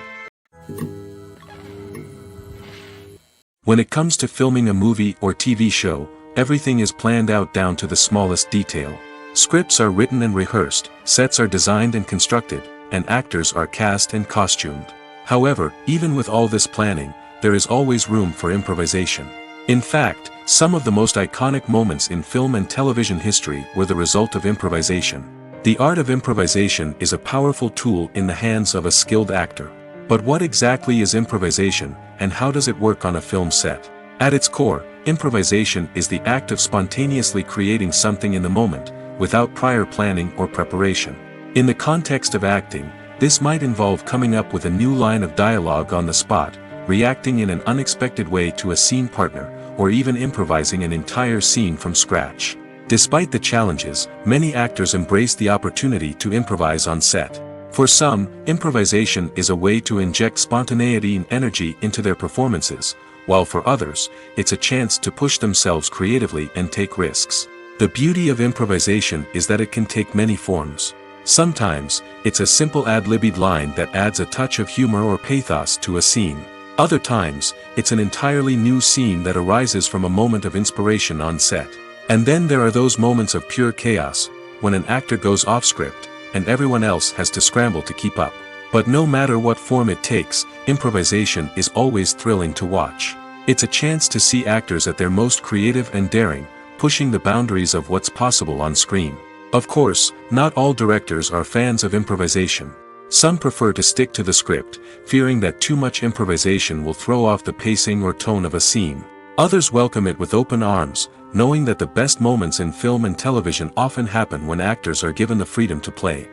When it comes to filming a movie or TV show, everything is planned out down to the smallest detail. Scripts are written and rehearsed, sets are designed and constructed, and actors are cast and costumed. However, even with all this planning, there is always room for improvisation. In fact, some of the most iconic moments in film and television history were the result of improvisation. The art of improvisation is a powerful tool in the hands of a skilled actor. But what exactly is improvisation, and how does it work on a film set? At its core, improvisation is the act of spontaneously creating something in the moment, without prior planning or preparation. In the context of acting, this might involve coming up with a new line of dialogue on the spot, reacting in an unexpected way to a scene partner, or even improvising an entire scene from scratch. Despite the challenges, many actors embrace the opportunity to improvise on set. For some, improvisation is a way to inject spontaneity and energy into their performances, while for others, it's a chance to push themselves creatively and take risks. The beauty of improvisation is that it can take many forms. Sometimes, it's a simple ad-libbed line that adds a touch of humor or pathos to a scene. Other times, it's an entirely new scene that arises from a moment of inspiration on set. And then there are those moments of pure chaos, when an actor goes off script, and everyone else has to scramble to keep up. But no matter what form it takes, improvisation is always thrilling to watch. It's a chance to see actors at their most creative and daring, pushing the boundaries of what's possible on screen. Of course, not all directors are fans of improvisation. Some prefer to stick to the script, fearing that too much improvisation will throw off the pacing or tone of a scene. Others welcome it with open arms, knowing that the best moments in film and television often happen when actors are given the freedom to play.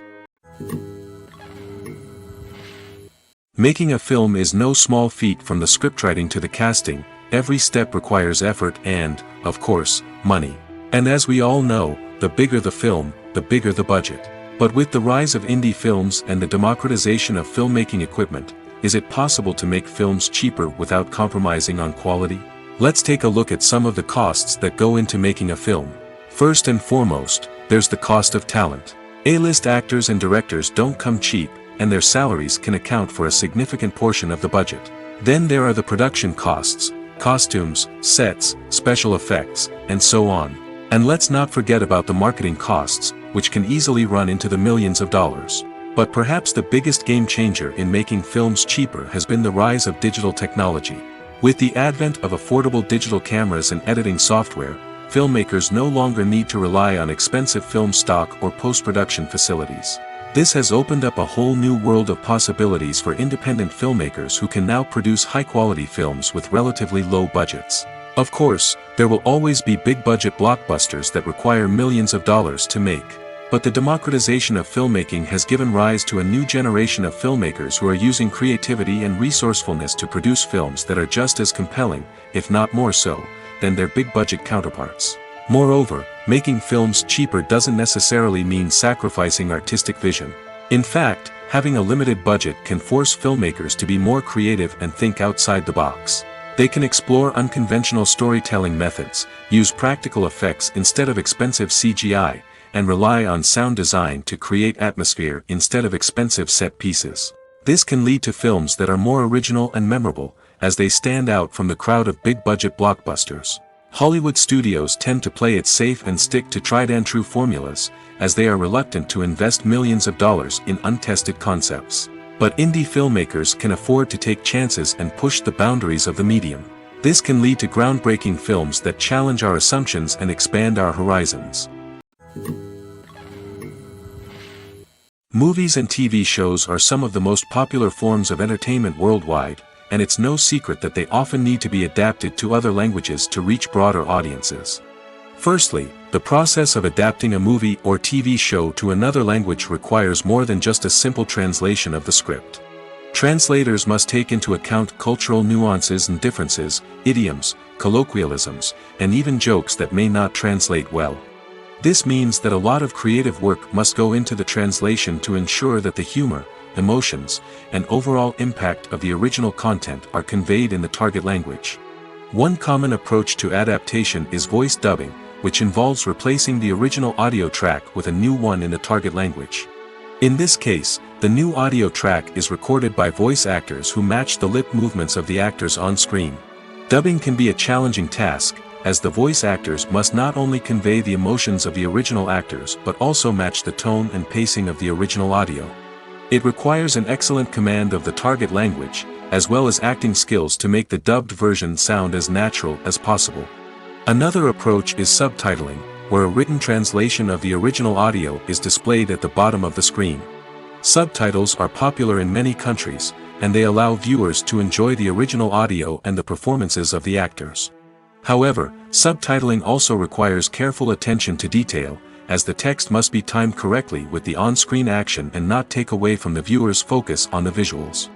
Making a film is no small feat. From the scriptwriting to the casting, every step requires effort and, of course, money. And as we all know, the bigger the film, the bigger the budget. But with the rise of indie films and the democratization of filmmaking equipment, is it possible to make films cheaper without compromising on quality? Let's take a look at some of the costs that go into making a film. First and foremost, there's the cost of talent. A-list actors and directors don't come cheap, and their salaries can account for a significant portion of the budget. Then there are the production costs, costumes, sets, special effects, and so on. And let's not forget about the marketing costs, which can easily run into the millions of dollars. But perhaps the biggest game changer in making films cheaper has been the rise of digital technology. With the advent of affordable digital cameras and editing software, filmmakers no longer need to rely on expensive film stock or post-production facilities. This has opened up a whole new world of possibilities for independent filmmakers who can now produce high-quality films with relatively low budgets. Of course, there will always be big-budget blockbusters that require millions of dollars to make. But the democratization of filmmaking has given rise to a new generation of filmmakers who are using creativity and resourcefulness to produce films that are just as compelling, if not more so, than their big-budget counterparts. Moreover, making films cheaper doesn't necessarily mean sacrificing artistic vision. In fact, having a limited budget can force filmmakers to be more creative and think outside the box. They can explore unconventional storytelling methods, use practical effects instead of expensive CGI, and rely on sound design to create atmosphere instead of expensive set pieces. This can lead to films that are more original and memorable, as they stand out from the crowd of big-budget blockbusters. Hollywood studios tend to play it safe and stick to tried-and-true formulas, as they are reluctant to invest millions of dollars in untested concepts. But indie filmmakers can afford to take chances and push the boundaries of the medium. This can lead to groundbreaking films that challenge our assumptions and expand our horizons. Movies and TV shows are some of the most popular forms of entertainment worldwide, and it's no secret that they often need to be adapted to other languages to reach broader audiences. Firstly, The process of adapting a movie or TV show to another language requires more than just a simple translation of the script. Translators must take into account cultural nuances and differences, idioms, colloquialisms, and even jokes that may not translate well. This means that a lot of creative work must go into the translation to ensure that the humor, emotions, and overall impact of the original content are conveyed in the target language. One common approach to adaptation is voice dubbing, which involves replacing the original audio track with a new one in the target language. In this case, the new audio track is recorded by voice actors who match the lip movements of the actors on screen. Dubbing can be a challenging task, as the voice actors must not only convey the emotions of the original actors but also match the tone and pacing of the original audio. It requires an excellent command of the target language, as well as acting skills to make the dubbed version sound as natural as possible. Another approach is subtitling, where a written translation of the original audio is displayed at the bottom of the screen. Subtitles are popular in many countries, and they allow viewers to enjoy the original audio and the performances of the actors. However, subtitling also requires careful attention to detail, as the text must be timed correctly with the on-screen action and not take away from the viewer's focus on the visuals.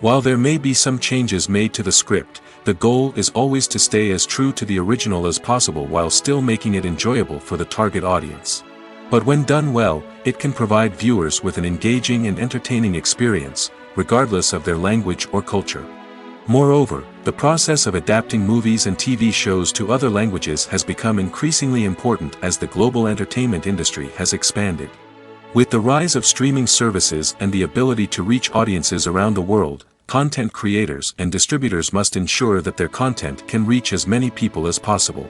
While there may be some changes made to the script, the goal is always to stay as true to the original as possible while still making it enjoyable for the target audience. But when done well, it can provide viewers with an engaging and entertaining experience, regardless of their language or culture. Moreover, the process of adapting movies and TV shows to other languages has become increasingly important as the global entertainment industry has expanded. With the rise of streaming services and the ability to reach audiences around the world, content creators and distributors must ensure that their content can reach as many people as possible.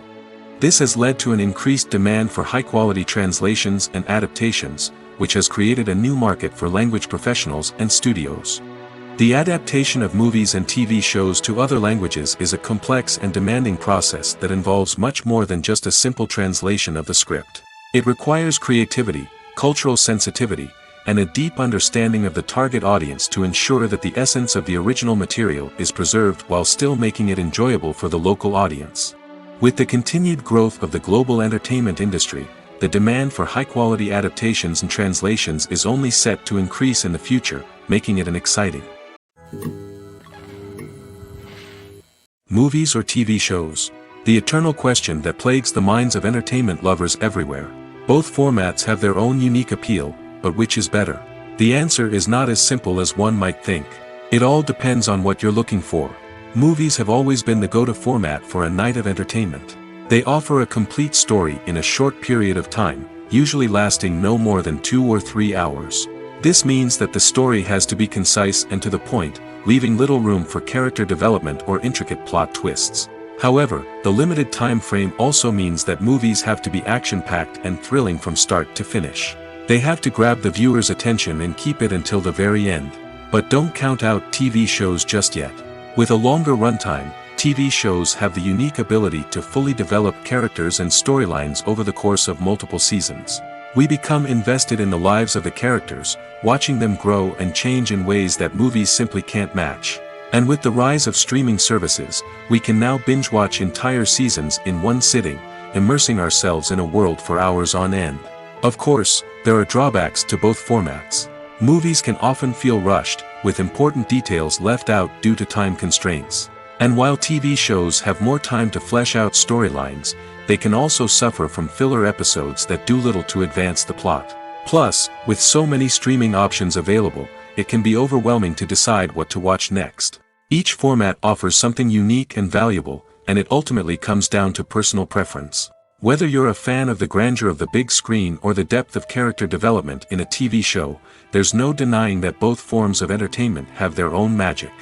This has led to an increased demand for high-quality translations and adaptations, which has created a new market for language professionals and studios. The adaptation of movies and TV shows to other languages is a complex and demanding process that involves much more than just a simple translation of the script. It requires creativity, cultural sensitivity, and a deep understanding of the target audience to ensure that the essence of the original material is preserved while still making it enjoyable for the local audience. With the continued growth of the global entertainment industry, the demand for high-quality adaptations and translations is only set to increase in the future, making it an exciting movies or TV shows. The eternal question that plagues the minds of entertainment lovers everywhere. Both formats have their own unique appeal, but which is better? The answer is not as simple as one might think. It all depends on what you're looking for. Movies have always been the go-to format for a night of entertainment. They offer a complete story in a short period of time, usually lasting no more than 2 or 3 hours. This means that the story has to be concise and to the point, leaving little room for character development or intricate plot twists. However, the limited time frame also means that movies have to be action-packed and thrilling from start to finish. They have to grab the viewer's attention and keep it until the very end. But don't count out TV shows just yet. With a longer runtime, TV shows have the unique ability to fully develop characters and storylines over the course of multiple seasons. We become invested in the lives of the characters, watching them grow and change in ways that movies simply can't match. And with the rise of streaming services, we can now binge-watch entire seasons in one sitting, immersing ourselves in a world for hours on end. Of course, there are drawbacks to both formats. Movies can often feel rushed, with important details left out due to time constraints. And while TV shows have more time to flesh out storylines, they can also suffer from filler episodes that do little to advance the plot. Plus, with so many streaming options available, it can be overwhelming to decide what to watch next. Each format offers something unique and valuable, and it ultimately comes down to personal preference. Whether you're a fan of the grandeur of the big screen or the depth of character development in a TV show, there's no denying that both forms of entertainment have their own magic.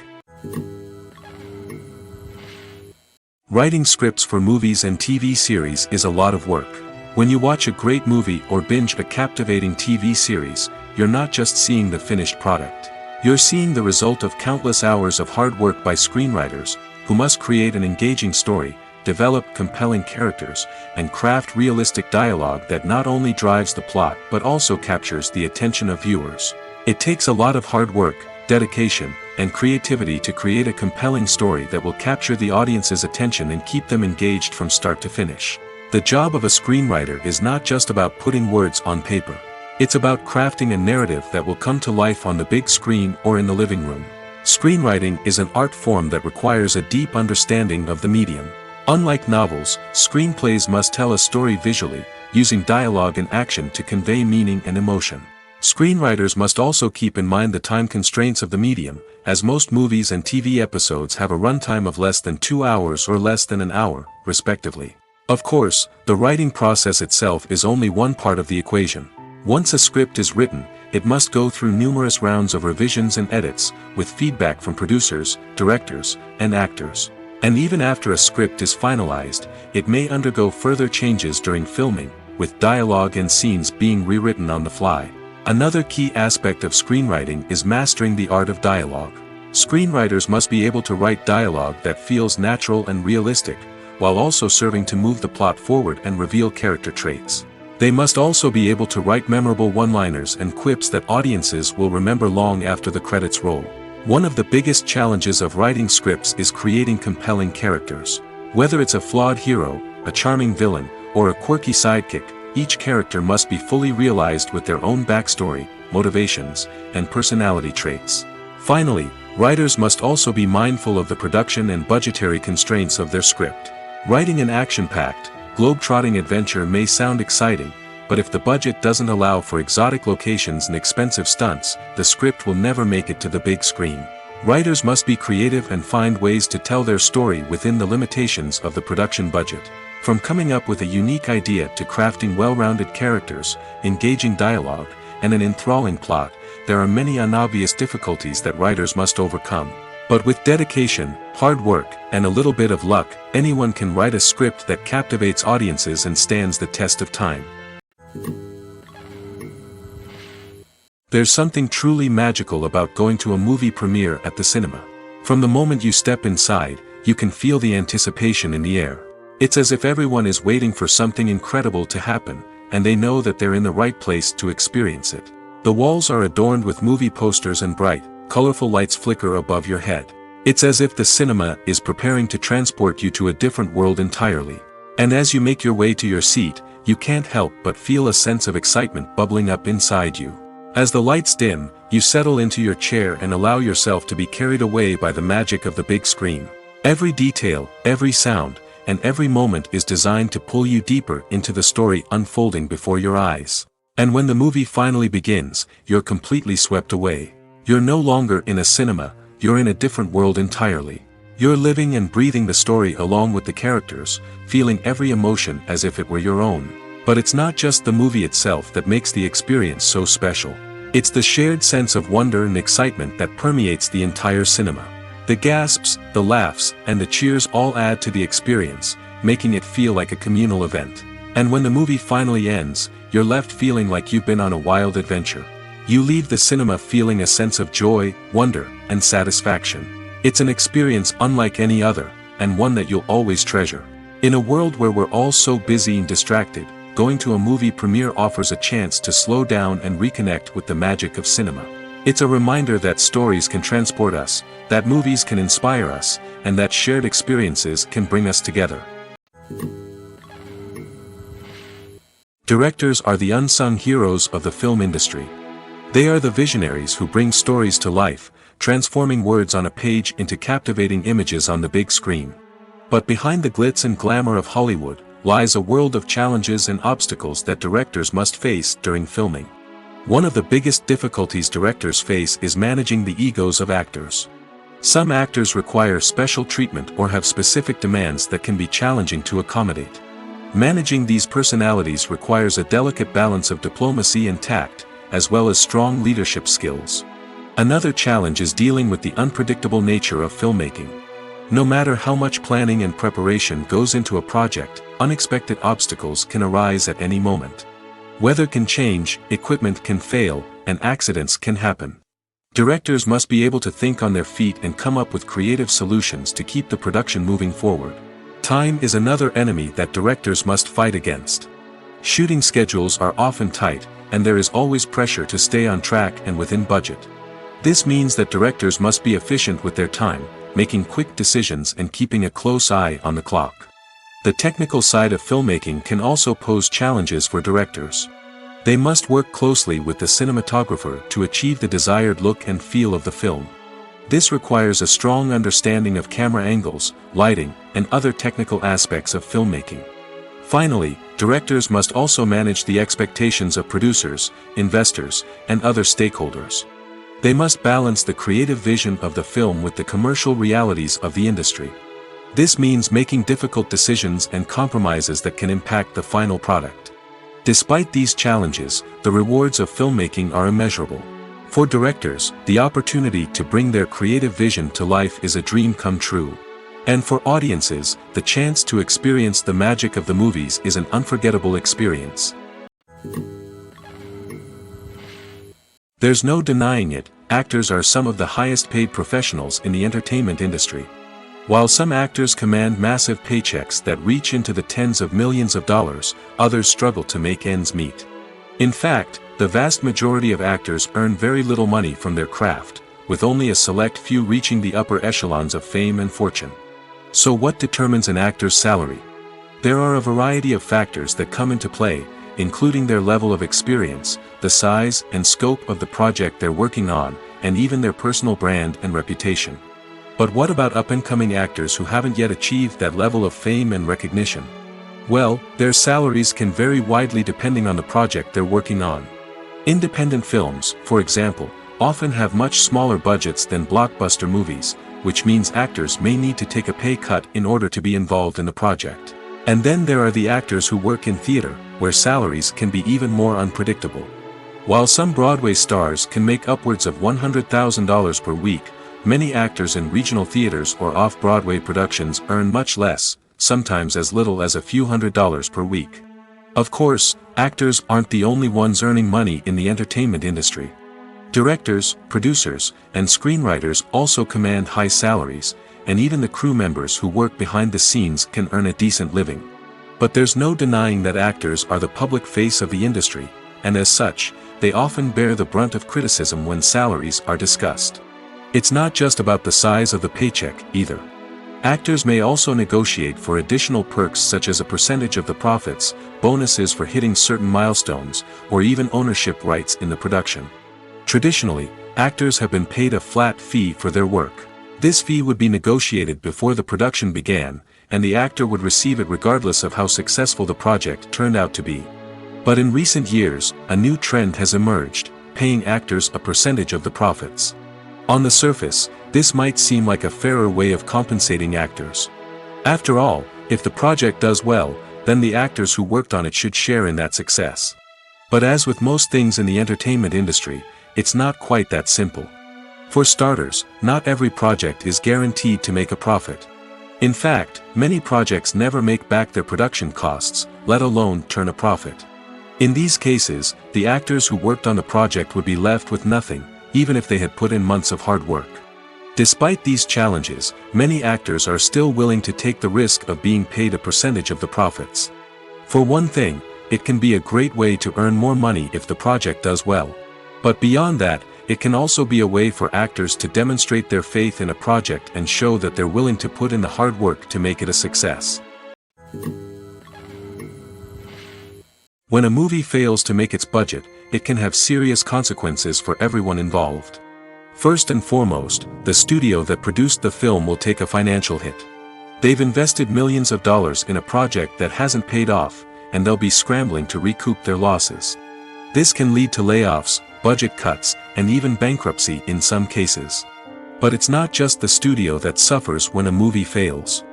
Writing scripts for movies and TV series is a lot of work. When you watch a great movie or binge a captivating TV series, you're not just seeing the finished product. You're seeing the result of countless hours of hard work by screenwriters, who must create an engaging story, develop compelling characters, and craft realistic dialogue that not only drives the plot but also captures the attention of viewers. It takes a lot of hard work, dedication, and creativity to create a compelling story that will capture the audience's attention and keep them engaged from start to finish. The job of a screenwriter is not just about putting words on paper. It's about crafting a narrative that will come to life on the big screen or in the living room. Screenwriting is an art form that requires a deep understanding of the medium. Unlike novels, screenplays must tell a story visually, using dialogue and action to convey meaning and emotion. Screenwriters must also keep in mind the time constraints of the medium, as most movies and TV episodes have a runtime of less than 2 hours or less than an hour, respectively. Of course, the writing process itself is only one part of the equation. Once a script is written, it must go through numerous rounds of revisions and edits, with feedback from producers, directors, and actors. And even after a script is finalized, it may undergo further changes during filming, with dialogue and scenes being rewritten on the fly. Another key aspect of screenwriting is mastering the art of dialogue. Screenwriters must be able to write dialogue that feels natural and realistic, while also serving to move the plot forward and reveal character traits. They must also be able to write memorable one-liners and quips that audiences will remember long after the credits roll. One of the biggest challenges of writing scripts is creating compelling characters. Whether it's a flawed hero, a charming villain, or a quirky sidekick, each character must be fully realized with their own backstory, motivations, and personality traits. Finally, writers must also be mindful of the production and budgetary constraints of their script. Writing an action-packed, globe-trotting adventure may sound exciting, but if the budget doesn't allow for exotic locations and expensive stunts, the script will never make it to the big screen. Writers must be creative and find ways to tell their story within the limitations of the production budget. From coming up with a unique idea to crafting well-rounded characters, engaging dialogue, and an enthralling plot, there are many unobvious difficulties that writers must overcome. But with dedication, hard work, and a little bit of luck, anyone can write a script that captivates audiences and stands the test of time. There's something truly magical about going to a movie premiere at the cinema. From the moment you step inside, you can feel the anticipation in the air. It's as if everyone is waiting for something incredible to happen, and they know that they're in the right place to experience it. The walls are adorned with movie posters and bright, colorful lights flicker above your head. It's as if the cinema is preparing to transport you to a different world entirely. And as you make your way to your seat, you can't help but feel a sense of excitement bubbling up inside you. As the lights dim, you settle into your chair and allow yourself to be carried away by the magic of the big screen. Every detail, every sound, and every moment is designed to pull you deeper into the story unfolding before your eyes. And when the movie finally begins, you're completely swept away. You're no longer in a cinema, you're in a different world entirely. You're living and breathing the story along with the characters, feeling every emotion as if it were your own. But it's not just the movie itself that makes the experience so special. It's the shared sense of wonder and excitement that permeates the entire cinema. The gasps, the laughs, and the cheers all add to the experience, making it feel like a communal event. And when the movie finally ends, you're left feeling like you've been on a wild adventure. You leave the cinema feeling a sense of joy, wonder, and satisfaction. It's an experience unlike any other, and one that you'll always treasure. In a world where we're all so busy and distracted, going to a movie premiere offers a chance to slow down and reconnect with the magic of cinema. It's a reminder that stories can transport us, that movies can inspire us, and that shared experiences can bring us together. Directors are the unsung heroes of the film industry. They are the visionaries who bring stories to life, transforming words on a page into captivating images on the big screen. But behind the glitz and glamour of Hollywood, lies a world of challenges and obstacles that directors must face during filming. One of the biggest difficulties directors face is managing the egos of actors. Some actors require special treatment or have specific demands that can be challenging to accommodate. Managing these personalities requires a delicate balance of diplomacy and tact, as well as strong leadership skills. Another challenge is dealing with the unpredictable nature of filmmaking. No matter how much planning and preparation goes into a project, unexpected obstacles can arise at any moment. Weather can change, equipment can fail, and accidents can happen. Directors must be able to think on their feet and come up with creative solutions to keep the production moving forward. Time is another enemy that directors must fight against. Shooting schedules are often tight, and there is always pressure to stay on track and within budget. This means that directors must be efficient with their time, making quick decisions and keeping a close eye on the clock. The technical side of filmmaking can also pose challenges for directors. They must work closely with the cinematographer to achieve the desired look and feel of the film. This requires a strong understanding of camera angles, lighting, and other technical aspects of filmmaking. Finally, directors must also manage the expectations of producers, investors, and other stakeholders. They must balance the creative vision of the film with the commercial realities of the industry. This means making difficult decisions and compromises that can impact the final product. Despite these challenges, the rewards of filmmaking are immeasurable. For directors, the opportunity to bring their creative vision to life is a dream come true. And for audiences, the chance to experience the magic of the movies is an unforgettable experience. There's no denying it, actors are some of the highest paid professionals in the entertainment industry. While some actors command massive paychecks that reach into the tens of millions of dollars, others struggle to make ends meet. In fact, the vast majority of actors earn very little money from their craft, with only a select few reaching the upper echelons of fame and fortune. So what determines an actor's salary? There are a variety of factors that come into play, including their level of experience, the size and scope of the project they're working on, and even their personal brand and reputation. But what about up-and-coming actors who haven't yet achieved that level of fame and recognition? Well, their salaries can vary widely depending on the project they're working on. Independent films, for example, often have much smaller budgets than blockbuster movies, which means actors may need to take a pay cut in order to be involved in the project. And then there are the actors who work in theater, where salaries can be even more unpredictable. While some Broadway stars can make upwards of $100,000 per week, many actors in regional theaters or off-Broadway productions earn much less, sometimes as little as a few $100s per week. Of course, actors aren't the only ones earning money in the entertainment industry. Directors, producers, and screenwriters also command high salaries, and even the crew members who work behind the scenes can earn a decent living. But there's no denying that actors are the public face of the industry, and as such, they often bear the brunt of criticism when salaries are discussed. It's not just about the size of the paycheck, either. Actors may also negotiate for additional perks such as a percentage of the profits, bonuses for hitting certain milestones, or even ownership rights in the production. Traditionally, actors have been paid a flat fee for their work. This fee would be negotiated before the production began, and the actor would receive it regardless of how successful the project turned out to be. But in recent years, a new trend has emerged, paying actors a percentage of the profits. On the surface, this might seem like a fairer way of compensating actors. After all, if the project does well, then the actors who worked on it should share in that success. But as with most things in the entertainment industry, it's not quite that simple. For starters, not every project is guaranteed to make a profit. In fact, many projects never make back their production costs, let alone turn a profit. In these cases, the actors who worked on the project would be left with nothing, even if they had put in months of hard work. Despite these challenges, many actors are still willing to take the risk of being paid a percentage of the profits. For one thing, it can be a great way to earn more money if the project does well. But beyond that, it can also be a way for actors to demonstrate their faith in a project and show that they're willing to put in the hard work to make it a success. When a movie fails to make its budget, it can have serious consequences for everyone involved. First and foremost, the studio that produced the film will take a financial hit. They've invested millions of dollars in a project that hasn't paid off, and they'll be scrambling to recoup their losses. This can lead to layoffs, budget cuts, and even bankruptcy in some cases. But it's not just the studio that suffers when a movie fails.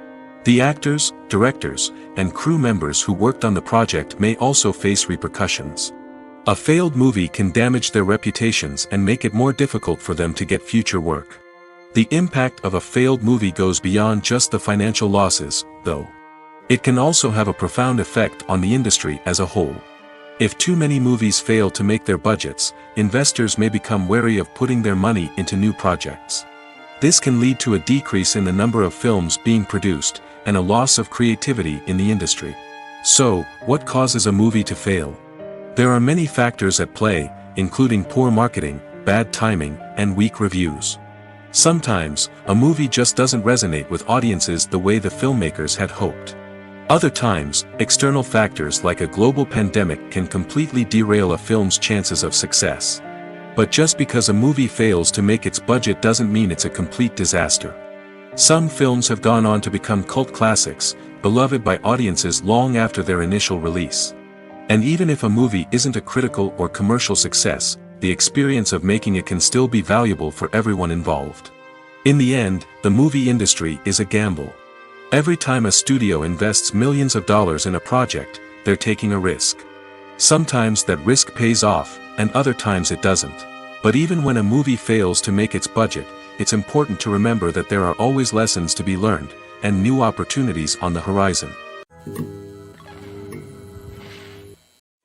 The actors, directors, and crew members who worked on the project may also face repercussions. A failed movie can damage their reputations and make it more difficult for them to get future work. The impact of a failed movie goes beyond just the financial losses, though. It can also have a profound effect on the industry as a whole. If too many movies fail to make their budgets, investors may become wary of putting their money into new projects. This can lead to a decrease in the number of films being produced, and a loss of creativity in the industry. So, what causes a movie to fail? There are many factors at play, including poor marketing, bad timing, and weak reviews. Sometimes, a movie just doesn't resonate with audiences the way the filmmakers had hoped. Other times, external factors like a global pandemic can completely derail a film's chances of success. But just because a movie fails to make its budget doesn't mean it's a complete disaster. Some films have gone on to become cult classics, beloved by audiences long after their initial release. And even if a movie isn't a critical or commercial success, the experience of making it can still be valuable for everyone involved. In the end, the movie industry is a gamble. Every time a studio invests millions of dollars in a project, they're taking a risk. Sometimes that risk pays off, and other times it doesn't. But even when a movie fails to make its budget, it's important to remember that there are always lessons to be learned, and new opportunities on the horizon.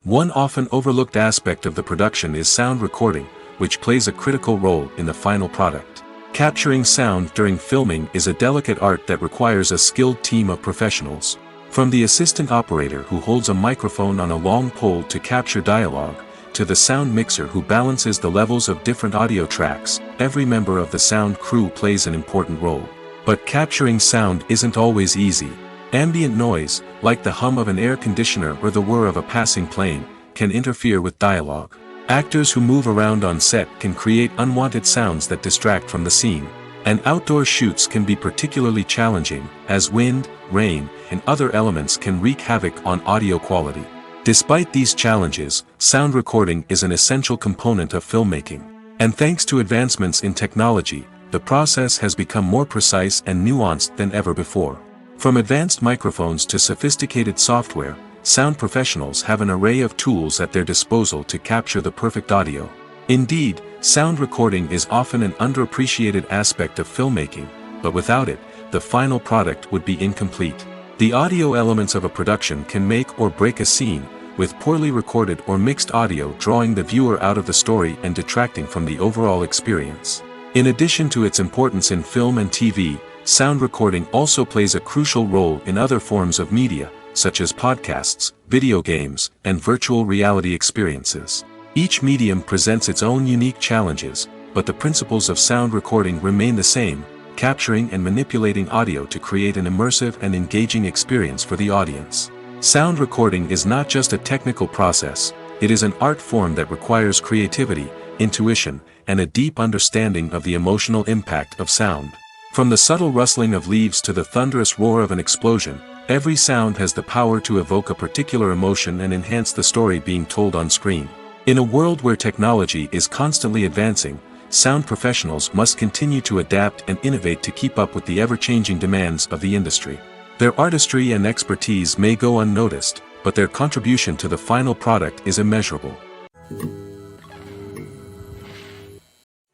One often overlooked aspect of the production is sound recording, which plays a critical role in the final product. Capturing sound during filming is a delicate art that requires a skilled team of professionals. From the assistant operator who holds a microphone on a long pole to capture dialogue, to the sound mixer who balances the levels of different audio tracks, every member of the sound crew plays an important role. But capturing sound isn't always easy. Ambient noise, like the hum of an air conditioner or the whir of a passing plane, can interfere with dialogue. Actors who move around on set can create unwanted sounds that distract from the scene. And outdoor shoots can be particularly challenging, as wind, rain, and other elements can wreak havoc on audio quality. Despite these challenges, sound recording is an essential component of filmmaking. And thanks to advancements in technology, the process has become more precise and nuanced than ever before. From advanced microphones to sophisticated software, sound professionals have an array of tools at their disposal to capture the perfect audio. Indeed, sound recording is often an underappreciated aspect of filmmaking, but without it, the final product would be incomplete. The audio elements of a production can make or break a scene, with poorly recorded or mixed audio drawing the viewer out of the story and detracting from the overall experience. In addition to its importance in film and TV, sound recording also plays a crucial role in other forms of media, such as podcasts, video games, and virtual reality experiences. Each medium presents its own unique challenges, but the principles of sound recording remain the same, capturing and manipulating audio to create an immersive and engaging experience for the audience. Sound recording is not just a technical process, it is an art form that requires creativity, intuition, and a deep understanding of the emotional impact of sound. From the subtle rustling of leaves to the thunderous roar of an explosion, every sound has the power to evoke a particular emotion and enhance the story being told on screen. In a world where technology is constantly advancing, sound professionals must continue to adapt and innovate to keep up with the ever-changing demands of the industry. Their artistry and expertise may go unnoticed, but their contribution to the final product is immeasurable.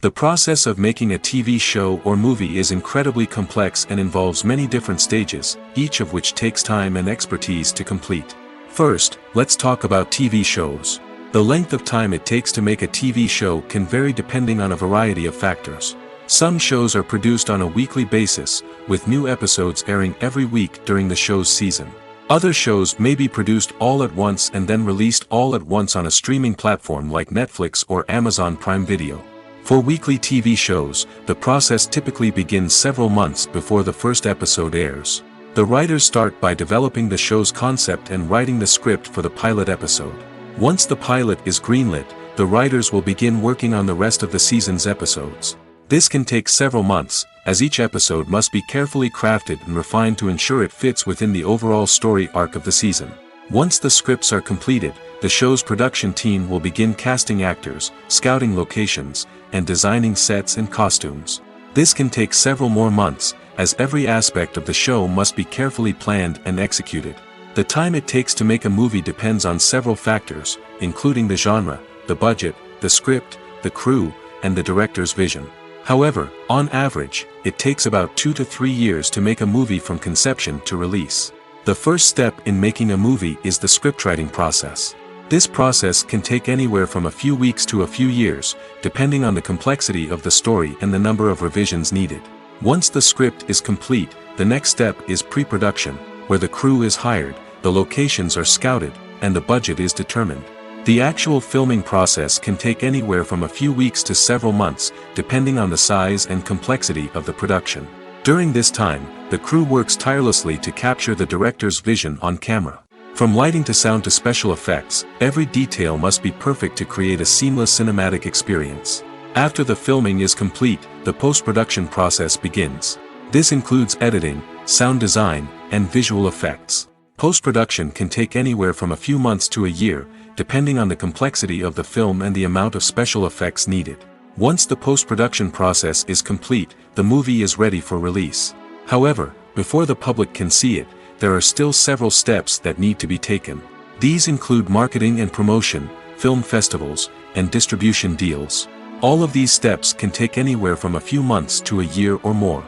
The process of making a TV show or movie is incredibly complex and involves many different stages, each of which takes time and expertise to complete. First, let's talk about TV shows. The length of time it takes to make a TV show can vary depending on a variety of factors. Some shows are produced on a weekly basis, with new episodes airing every week during the show's season. Other shows may be produced all at once and then released all at once on a streaming platform like Netflix or Amazon Prime Video. For weekly TV shows, the process typically begins several months before the first episode airs. The writers start by developing the show's concept and writing the script for the pilot episode. Once the pilot is greenlit, the writers will begin working on the rest of the season's episodes. This can take several months, as each episode must be carefully crafted and refined to ensure it fits within the overall story arc of the season. Once the scripts are completed, the show's production team will begin casting actors, scouting locations, and designing sets and costumes. This can take several more months, as every aspect of the show must be carefully planned and executed. The time it takes to make a movie depends on several factors, including the genre, the budget, the script, the crew, and the director's vision. However, on average, it takes about 2 to 3 years to make a movie from conception to release. The first step in making a movie is the scriptwriting process. This process can take anywhere from a few weeks to a few years, depending on the complexity of the story and the number of revisions needed. Once the script is complete, the next step is pre-production, where the crew is hired, the locations are scouted, and the budget is determined. The actual filming process can take anywhere from a few weeks to several months, depending on the size and complexity of the production. During this time, the crew works tirelessly to capture the director's vision on camera. From lighting to sound to special effects, every detail must be perfect to create a seamless cinematic experience. After the filming is complete, the post-production process begins. This includes editing, sound design, and visual effects. Post-production can take anywhere from a few months to a year, depending on the complexity of the film and the amount of special effects needed. Once the post-production process is complete, the movie is ready for release. However, before the public can see it, there are still several steps that need to be taken. These include marketing and promotion, film festivals, and distribution deals. All of these steps can take anywhere from a few months to a year or more.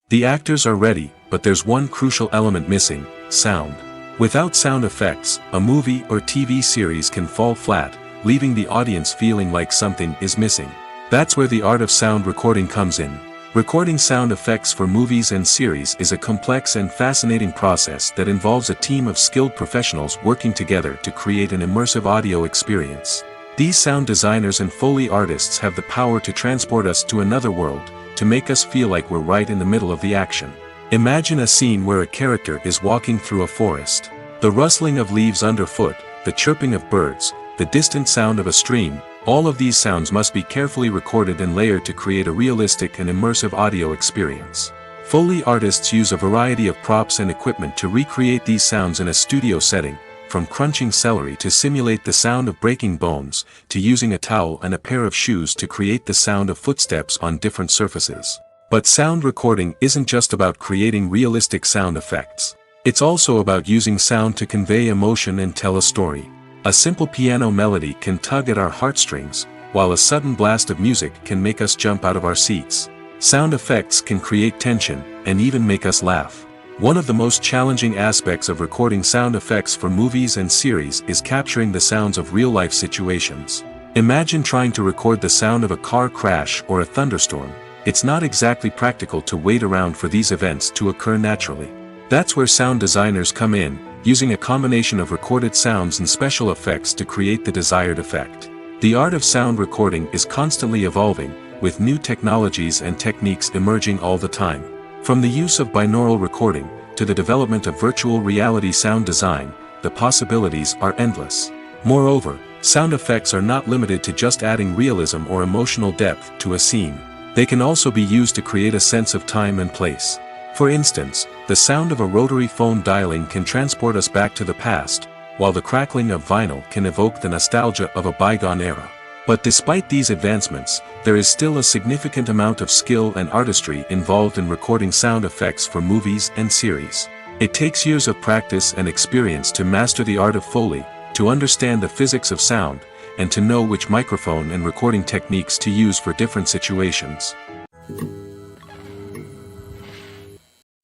The actors are ready, but there's one crucial element missing: sound. Without sound effects, a movie or TV series can fall flat, leaving the audience feeling like something is missing. That's where the art of sound recording comes in. Recording sound effects for movies and series is a complex and fascinating process that involves a team of skilled professionals working together to create an immersive audio experience. These sound designers and Foley artists have the power to transport us to another world, to make us feel like we're right in the middle of the action. Imagine a scene where a character is walking through a forest. The rustling of leaves underfoot, the chirping of birds, the distant sound of a stream, all of these sounds must be carefully recorded and layered to create a realistic and immersive audio experience. Foley artists use a variety of props and equipment to recreate these sounds in a studio setting, from crunching celery to simulate the sound of breaking bones, to using a towel and a pair of shoes to create the sound of footsteps on different surfaces. But sound recording isn't just about creating realistic sound effects. It's also about using sound to convey emotion and tell a story. A simple piano melody can tug at our heartstrings, while a sudden blast of music can make us jump out of our seats. Sound effects can create tension, and even make us laugh. One of the most challenging aspects of recording sound effects for movies and series is capturing the sounds of real-life situations. Imagine trying to record the sound of a car crash or a thunderstorm. It's not exactly practical to wait around for these events to occur naturally. That's where sound designers come in, using a combination of recorded sounds and special effects to create the desired effect. The art of sound recording is constantly evolving, with new technologies and techniques emerging all the time. From the use of binaural recording, to the development of virtual reality sound design, the possibilities are endless. Moreover, sound effects are not limited to just adding realism or emotional depth to a scene. They can also be used to create a sense of time and place. For instance, the sound of a rotary phone dialing can transport us back to the past, while the crackling of vinyl can evoke the nostalgia of a bygone era. But despite these advancements, there is still a significant amount of skill and artistry involved in recording sound effects for movies and series. It takes years of practice and experience to master the art of Foley, to understand the physics of sound, and to know which microphone and recording techniques to use for different situations.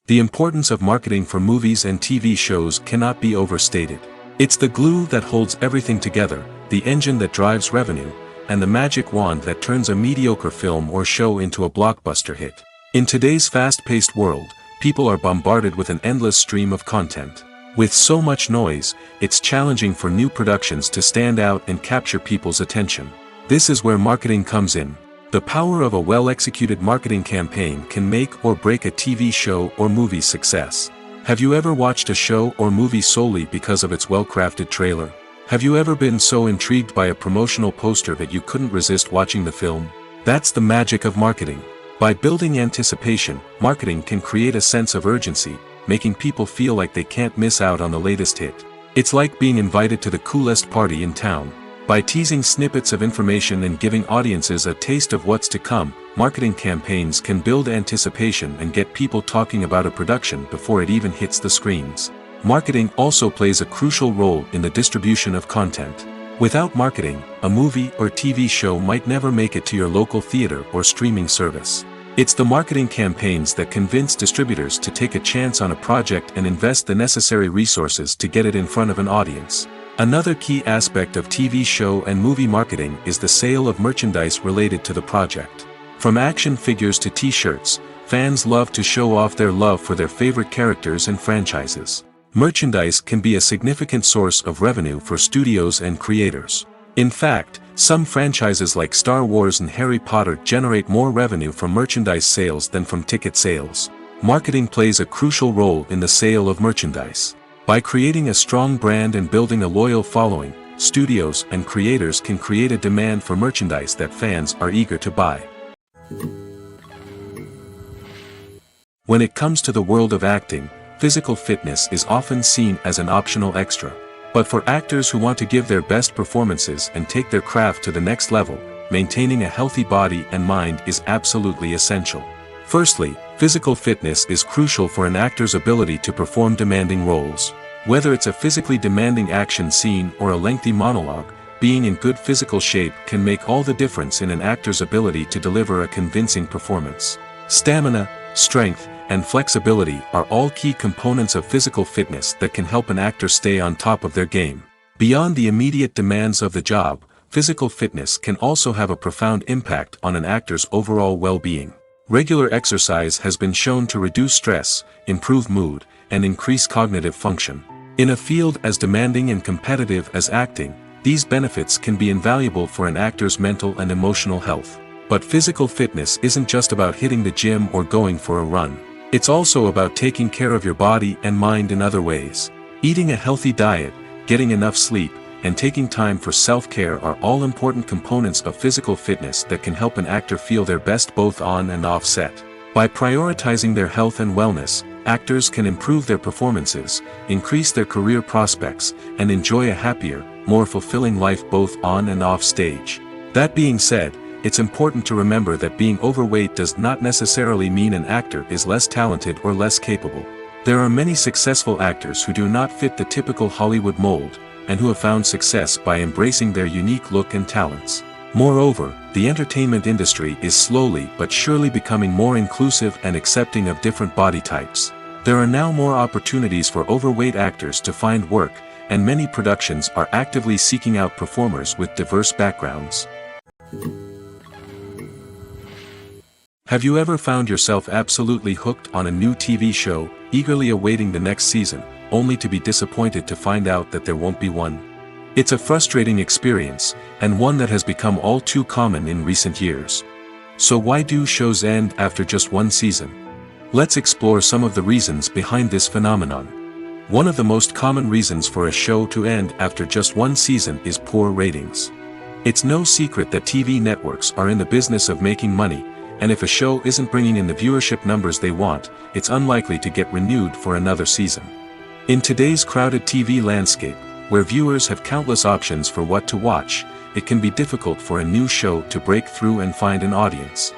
The importance of marketing for movies and TV shows cannot be overstated. It's the glue that holds everything together, the engine that drives revenue, and the magic wand that turns a mediocre film or show into a blockbuster hit. In today's fast-paced world, people are bombarded with an endless stream of content. With so much noise, it's challenging for new productions to stand out and capture people's attention. This is where marketing comes in. The power of a well-executed marketing campaign can make or break a TV show or movie's success. Have you ever watched a show or movie solely because of its well-crafted trailer? Have you ever been so intrigued by a promotional poster that you couldn't resist watching the film? That's the magic of marketing. By building anticipation, marketing can create a sense of urgency, making people feel like they can't miss out on the latest hit. It's like being invited to the coolest party in town. By teasing snippets of information and giving audiences a taste of what's to come, marketing campaigns can build anticipation and get people talking about a production before it even hits the screens. Marketing also plays a crucial role in the distribution of content. Without marketing, a movie or TV show might never make it to your local theater or streaming service. It's the marketing campaigns that convince distributors to take a chance on a project and invest the necessary resources to get it in front of an audience. Another key aspect of TV show and movie marketing is the sale of merchandise related to the project. From action figures to t-shirts, fans love to show off their love for their favorite characters and franchises. Merchandise can be a significant source of revenue for studios and creators. In fact, Some franchises like Star Wars and Harry Potter generate more revenue from merchandise sales than from ticket sales. Marketing plays a crucial role in the sale of merchandise. By creating a strong brand and building a loyal following, studios and creators can create a demand for merchandise that fans are eager to buy. When it comes to the world of acting, physical fitness is often seen as an optional extra. But for actors who want to give their best performances and take their craft to the next level, maintaining a healthy body and mind is absolutely essential. Firstly, physical fitness is crucial for an actor's ability to perform demanding roles. Whether it's a physically demanding action scene or a lengthy monologue, being in good physical shape can make all the difference in an actor's ability to deliver a convincing performance. Stamina, strength, and flexibility are all key components of physical fitness that can help an actor stay on top of their game. Beyond the immediate demands of the job, physical fitness can also have a profound impact on an actor's overall well-being. Regular exercise has been shown to reduce stress, improve mood, and increase cognitive function. In a field as demanding and competitive as acting, these benefits can be invaluable for an actor's mental and emotional health. But physical fitness isn't just about hitting the gym or going for a run. It's also about taking care of your body and mind in other ways. Eating a healthy diet, getting enough sleep, and taking time for self-care are all important components of physical fitness that can help an actor feel their best both on and off set. By prioritizing their health and wellness, actors can improve their performances, increase their career prospects, and enjoy a happier, more fulfilling life both on and off stage. That being said, it's important to remember that being overweight does not necessarily mean an actor is less talented or less capable. There are many successful actors who do not fit the typical Hollywood mold, and who have found success by embracing their unique look and talents. Moreover, the entertainment industry is slowly but surely becoming more inclusive and accepting of different body types. There are now more opportunities for overweight actors to find work, and many productions are actively seeking out performers with diverse backgrounds. Have you ever found yourself absolutely hooked on a new TV show, eagerly awaiting the next season, only to be disappointed to find out that there won't be one? It's a frustrating experience, and one that has become all too common in recent years. So why do shows end after just one season? Let's explore some of the reasons behind this phenomenon. One of the most common reasons for a show to end after just one season is poor ratings. It's no secret that TV networks are in the business of making money, and if a show isn't bringing in the viewership numbers they want, it's unlikely to get renewed for another season. In today's crowded TV landscape, where viewers have countless options for what to watch, it can be difficult for a new show to break through and find an audience.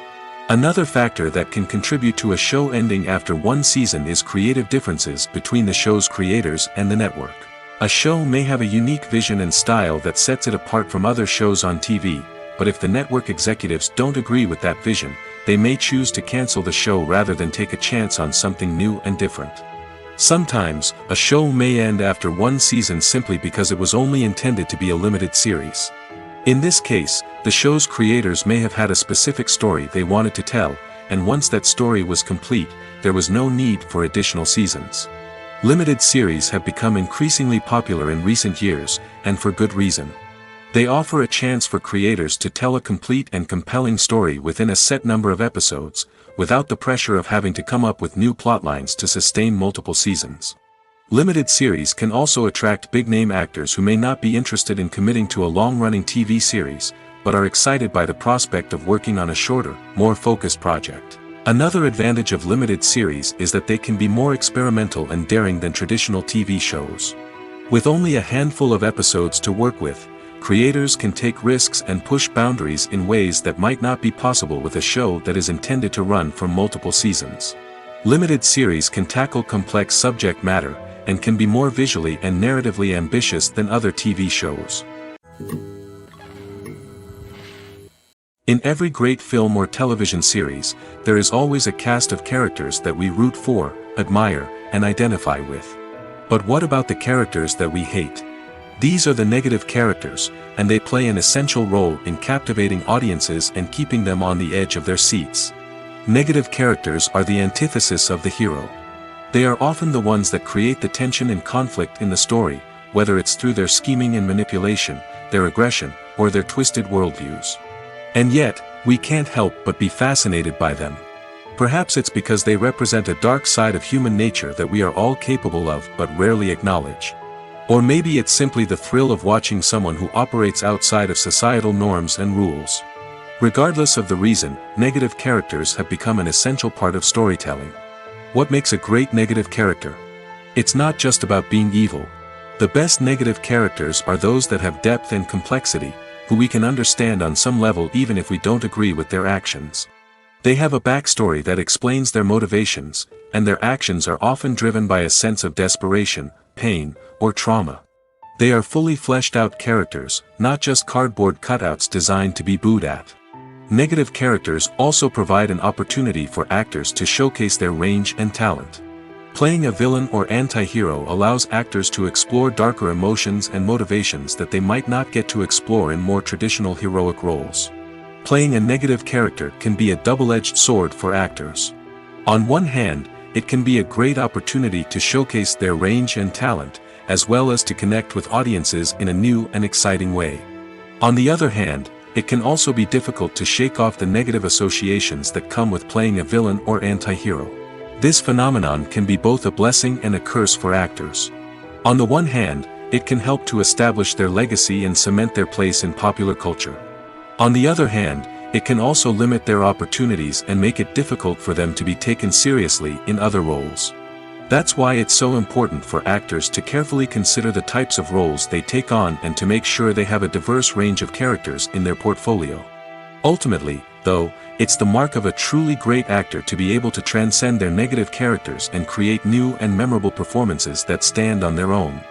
Another factor that can contribute to a show ending after one season is creative differences between the show's creators and the network. A show may have a unique vision and style that sets it apart from other shows on TV, but if the network executives don't agree with that vision, they may choose to cancel the show rather than take a chance on something new and different. Sometimes, a show may end after one season simply because it was only intended to be a limited series. In this case, the show's creators may have had a specific story they wanted to tell, and once that story was complete, there was no need for additional seasons. Limited series have become increasingly popular in recent years, and for good reason. They offer a chance for creators to tell a complete and compelling story within a set number of episodes, without the pressure of having to come up with new plotlines to sustain multiple seasons. Limited series can also attract big-name actors who may not be interested in committing to a long-running TV series, but are excited by the prospect of working on a shorter, more focused project. Another advantage of limited series is that they can be more experimental and daring than traditional TV shows. With only a handful of episodes to work with, creators can take risks and push boundaries in ways that might not be possible with a show that is intended to run for multiple seasons. Limited series can tackle complex subject matter, and can be more visually and narratively ambitious than other TV shows. In every great film or television series, there is always a cast of characters that we root for, admire, and identify with. But what about the characters that we hate? These are the negative characters, and they play an essential role in captivating audiences and keeping them on the edge of their seats. Negative characters are the antithesis of the hero. They are often the ones that create the tension and conflict in the story, whether it's through their scheming and manipulation, their aggression, or their twisted worldviews. And yet, we can't help but be fascinated by them. Perhaps it's because they represent a dark side of human nature that we are all capable of but rarely acknowledge. Or maybe it's simply the thrill of watching someone who operates outside of societal norms and rules. Regardless of the reason, negative characters have become an essential part of storytelling. What makes a great negative character? It's not just about being evil. The best negative characters are those that have depth and complexity, who we can understand on some level even if we don't agree with their actions. They have a backstory that explains their motivations, and their actions are often driven by a sense of desperation, pain, or trauma. They are fully fleshed out characters, not just cardboard cutouts designed to be booed at. Negative characters also provide an opportunity for actors to showcase their range and talent. Playing a villain or anti-hero allows actors to explore darker emotions and motivations that they might not get to explore in more traditional heroic roles. Playing a negative character can be a double-edged sword for actors. On one hand, it can be a great opportunity to showcase their range and talent, as well as to connect with audiences in a new and exciting way. On the other hand, it can also be difficult to shake off the negative associations that come with playing a villain or anti-hero. This phenomenon can be both a blessing and a curse for actors. On the one hand, it can help to establish their legacy and cement their place in popular culture. On the other hand, it can also limit their opportunities and make it difficult for them to be taken seriously in other roles. That's why it's so important for actors to carefully consider the types of roles they take on and to make sure they have a diverse range of characters in their portfolio. Ultimately, though, it's the mark of a truly great actor to be able to transcend their negative characters and create new and memorable performances that stand on their own.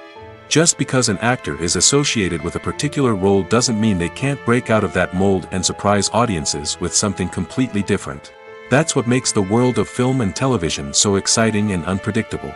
Just because an actor is associated with a particular role doesn't mean they can't break out of that mold and surprise audiences with something completely different. That's what makes the world of film and television so exciting and unpredictable.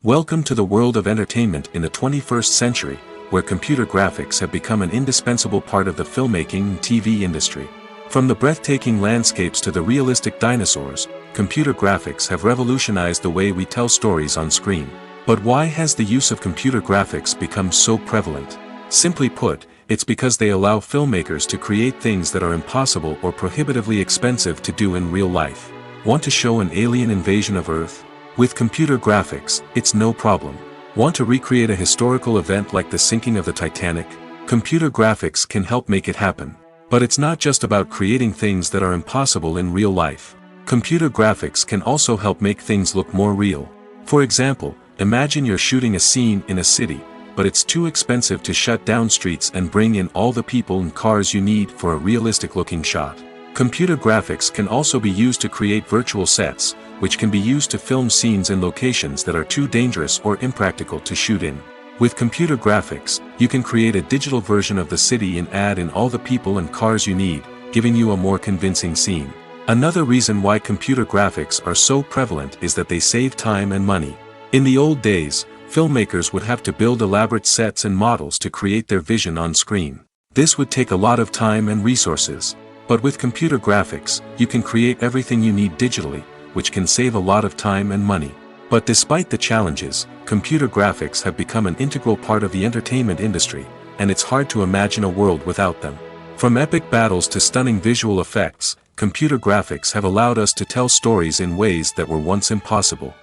Welcome to the world of entertainment in the 21st century, where computer graphics have become an indispensable part of the filmmaking and TV industry. From the breathtaking landscapes to the realistic dinosaurs, computer graphics have revolutionized the way we tell stories on screen. But why has the use of computer graphics become so prevalent? Simply put, it's because they allow filmmakers to create things that are impossible or prohibitively expensive to do in real life. Want to show an alien invasion of Earth? With computer graphics, it's no problem. Want to recreate a historical event like the sinking of the Titanic? Computer graphics can help make it happen. But it's not just about creating things that are impossible in real life. Computer graphics can also help make things look more real. For example, imagine you're shooting a scene in a city, but it's too expensive to shut down streets and bring in all the people and cars you need for a realistic-looking shot. Computer graphics can also be used to create virtual sets, which can be used to film scenes in locations that are too dangerous or impractical to shoot in. With computer graphics, you can create a digital version of the city and add in all the people and cars you need, giving you a more convincing scene. Another reason why computer graphics are so prevalent is that they save time and money. In the old days, filmmakers would have to build elaborate sets and models to create their vision on screen. This would take a lot of time and resources. But with computer graphics, you can create everything you need digitally, which can save a lot of time and money. But despite the challenges, computer graphics have become an integral part of the entertainment industry, and it's hard to imagine a world without them. From epic battles to stunning visual effects, computer graphics have allowed us to tell stories in ways that were once impossible.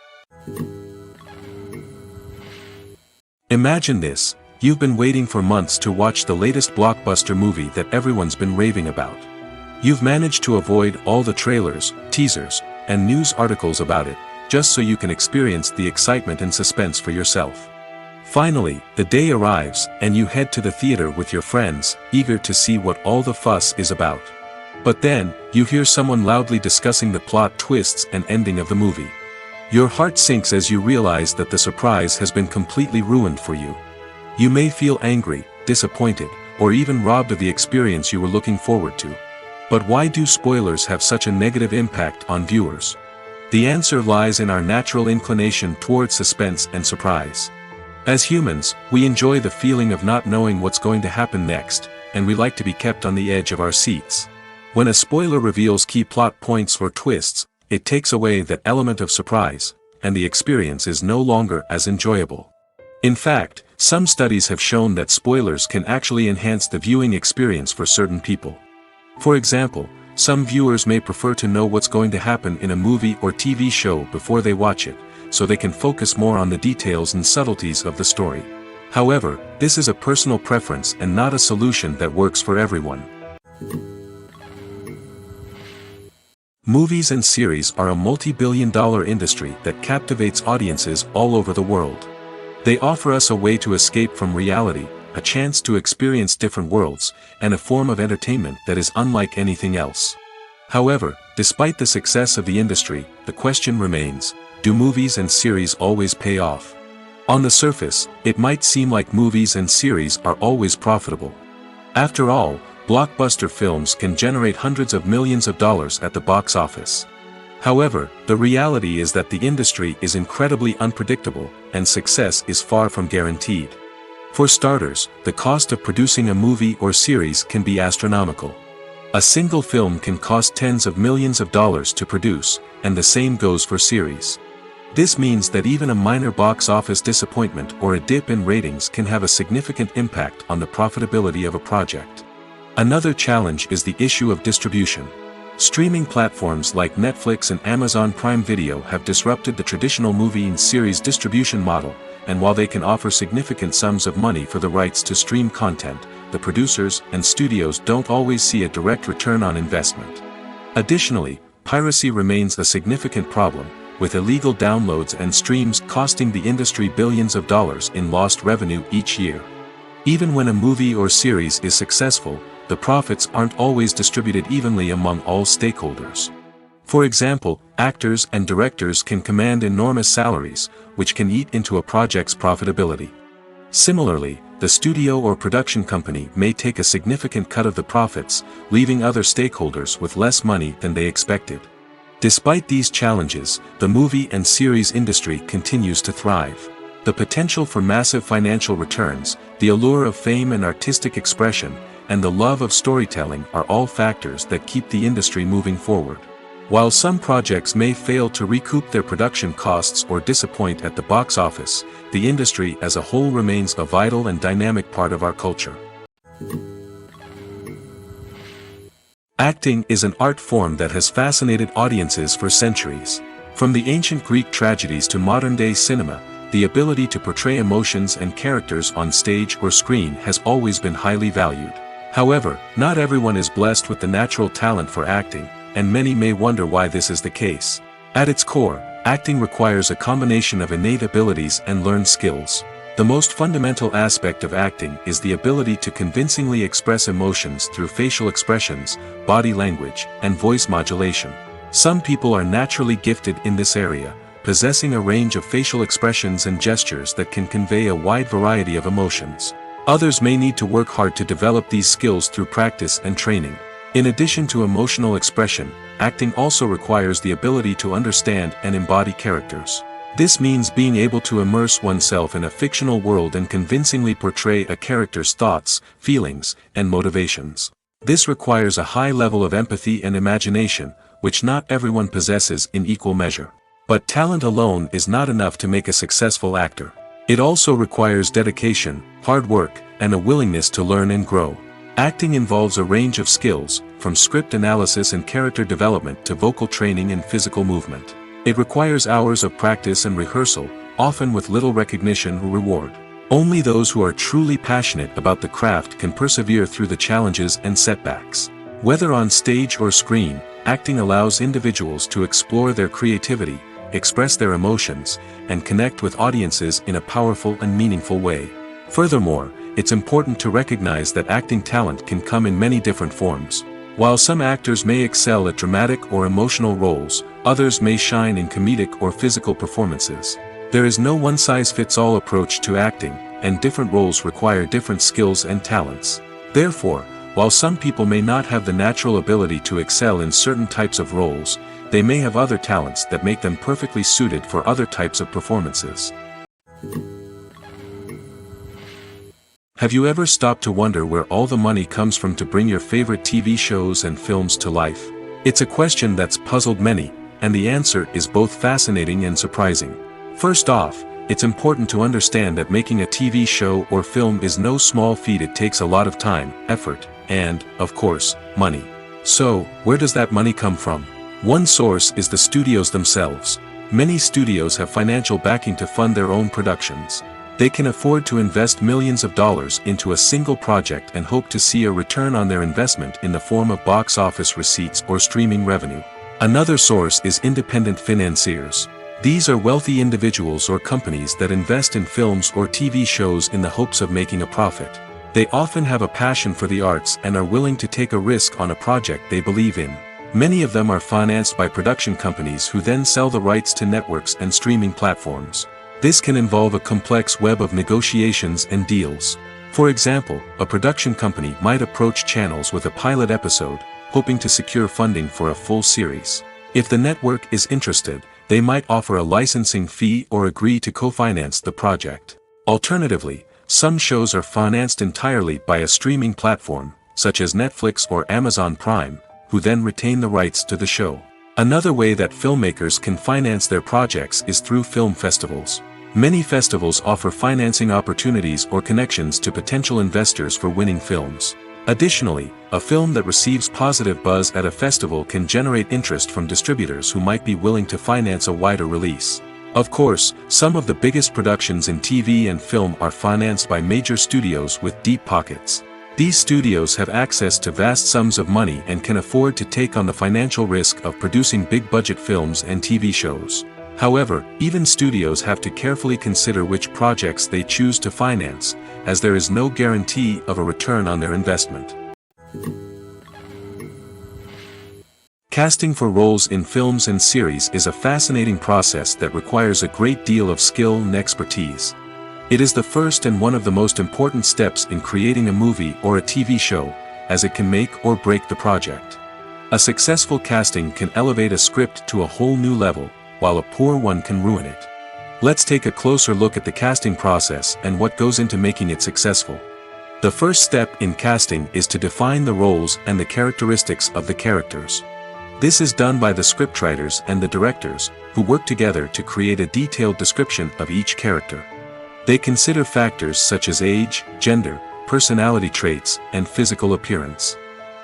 Imagine this: you've been waiting for months to watch the latest blockbuster movie that everyone's been raving about. You've managed to avoid all the trailers, teasers, and news articles about it, just so you can experience the excitement and suspense for yourself. Finally, the day arrives, and you head to the theater with your friends, eager to see what all the fuss is about. But then, you hear someone loudly discussing the plot twists and ending of the movie. Your heart sinks as you realize that the surprise has been completely ruined for you. You may feel angry, disappointed, or even robbed of the experience you were looking forward to. But why do spoilers have such a negative impact on viewers? The answer lies in our natural inclination toward suspense and surprise. As humans, we enjoy the feeling of not knowing what's going to happen next, and we like to be kept on the edge of our seats. When a spoiler reveals key plot points or twists, it takes away that element of surprise, and the experience is no longer as enjoyable. In fact, Some studies have shown that spoilers can actually enhance the viewing experience for certain people. For example, some viewers may prefer to know what's going to happen in a movie or TV show before they watch it, so they can focus more on the details and subtleties of the story. However, this is a personal preference and not a solution that works for everyone. Movies and series are a multi-billion-dollar industry that captivates audiences all over the world. They offer us a way to escape from reality, a chance to experience different worlds, and a form of entertainment that is unlike anything else. However, despite the success of the industry, the question remains, do movies and series always pay off? On the surface, it might seem like movies and series are always profitable. After all, blockbuster films can generate hundreds of millions of dollars at the box office. However, the reality is that the industry is incredibly unpredictable, and success is far from guaranteed. For starters, the cost of producing a movie or series can be astronomical. A single film can cost tens of millions of dollars to produce, and the same goes for series. This means that even a minor box office disappointment or a dip in ratings can have a significant impact on the profitability of a project. Another challenge is the issue of distribution. Streaming platforms like Netflix and Amazon Prime Video have disrupted the traditional movie and series distribution model, and while they can offer significant sums of money for the rights to stream content, the producers and studios don't always see a direct return on investment. Additionally, piracy remains a significant problem, with illegal downloads and streams costing the industry billions of dollars in lost revenue each year. Even when a movie or series is successful, the profits aren't always distributed evenly among all stakeholders. For example, actors and directors can command enormous salaries, which can eat into a project's profitability. Similarly, the studio or production company may take a significant cut of the profits, leaving other stakeholders with less money than they expected. Despite these challenges, the movie and series industry continues to thrive. The potential for massive financial returns, the allure of fame and artistic expression, and the love of storytelling are all factors that keep the industry moving forward. While some projects may fail to recoup their production costs or disappoint at the box office, the industry as a whole remains a vital and dynamic part of our culture. Acting is an art form that has fascinated audiences for centuries. From the ancient Greek tragedies to modern-day cinema, the ability to portray emotions and characters on stage or screen has always been highly valued. However, not everyone is blessed with the natural talent for acting, and many may wonder why this is the case. At its core, acting requires a combination of innate abilities and learned skills. The most fundamental aspect of acting is the ability to convincingly express emotions through facial expressions, body language, and voice modulation. Some people are naturally gifted in this area, possessing a range of facial expressions and gestures that can convey a wide variety of emotions. Others may need to work hard to develop these skills through practice and training. In addition to emotional expression, acting also requires the ability to understand and embody characters. This means being able to immerse oneself in a fictional world and convincingly portray a character's thoughts, feelings, and motivations. This requires a high level of empathy and imagination, which not everyone possesses in equal measure. But talent alone is not enough to make a successful actor. It also requires dedication, hard work, and a willingness to learn and grow. Acting involves a range of skills, from script analysis and character development to vocal training and physical movement. It requires hours of practice and rehearsal, often with little recognition or reward. Only those who are truly passionate about the craft can persevere through the challenges and setbacks. Whether on stage or screen, acting allows individuals to explore their creativity, express their emotions, and connect with audiences in a powerful and meaningful way. Furthermore, it's important to recognize that acting talent can come in many different forms. While some actors may excel at dramatic or emotional roles, others may shine in comedic or physical performances. There is no one-size-fits-all approach to acting, and different roles require different skills and talents. Therefore, while some people may not have the natural ability to excel in certain types of roles, they may have other talents that make them perfectly suited for other types of performances. Have you ever stopped to wonder where all the money comes from to bring your favorite TV shows and films to life? It's a question that's puzzled many, and the answer is both fascinating and surprising. First off, it's important to understand that making a TV show or film is no small feat. It takes a lot of time, effort, and, of course, money. So, where does that money come from? One source is the studios themselves. Many studios have financial backing to fund their own productions. They can afford to invest millions of dollars into a single project and hope to see a return on their investment in the form of box office receipts or streaming revenue. Another source is independent financiers. These are wealthy individuals or companies that invest in films or TV shows in the hopes of making a profit. They often have a passion for the arts and are willing to take a risk on a project they believe in. Many of them are financed by production companies who then sell the rights to networks and streaming platforms. This can involve a complex web of negotiations and deals. For example, a production company might approach channels with a pilot episode, hoping to secure funding for a full series. If the network is interested, they might offer a licensing fee or agree to co-finance the project. Alternatively, some shows are financed entirely by a streaming platform, such as Netflix or Amazon Prime, who then retain the rights to the show. Another way that filmmakers can finance their projects is through film festivals. Many festivals offer financing opportunities or connections to potential investors for winning films. Additionally, a film that receives positive buzz at a festival can generate interest from distributors who might be willing to finance a wider release. Of course, some of the biggest productions in TV and film are financed by major studios with deep pockets. These studios have access to vast sums of money and can afford to take on the financial risk of producing big-budget films and TV shows. However, even studios have to carefully consider which projects they choose to finance, as there is no guarantee of a return on their investment. Casting for roles in films and series is a fascinating process that requires a great deal of skill and expertise. It is the first and one of the most important steps in creating a movie or a TV show, as it can make or break the project. A successful casting can elevate a script to a whole new level, while a poor one can ruin it. Let's take a closer look at the casting process and what goes into making it successful. The first step in casting is to define the roles and the characteristics of the characters. This is done by the scriptwriters and the directors, who work together to create a detailed description of each character. They consider factors such as age, gender, personality traits, and physical appearance.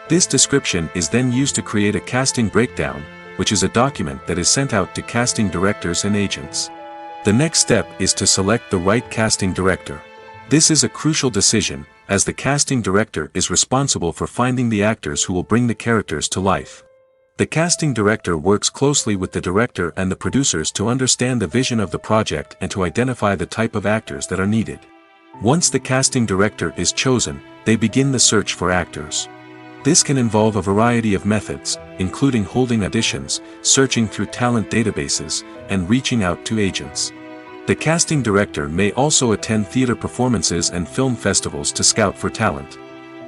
This description is then used to create a casting breakdown, which is a document that is sent out to casting directors and agents. The next step is to select the right casting director. This is a crucial decision, as the casting director is responsible for finding the actors who will bring the characters to life. The casting director works closely with the director and the producers to understand the vision of the project and to identify the type of actors that are needed. Once the casting director is chosen, they begin the search for actors. This can involve a variety of methods, including holding auditions, searching through talent databases, and reaching out to agents. The casting director may also attend theater performances and film festivals to scout for talent.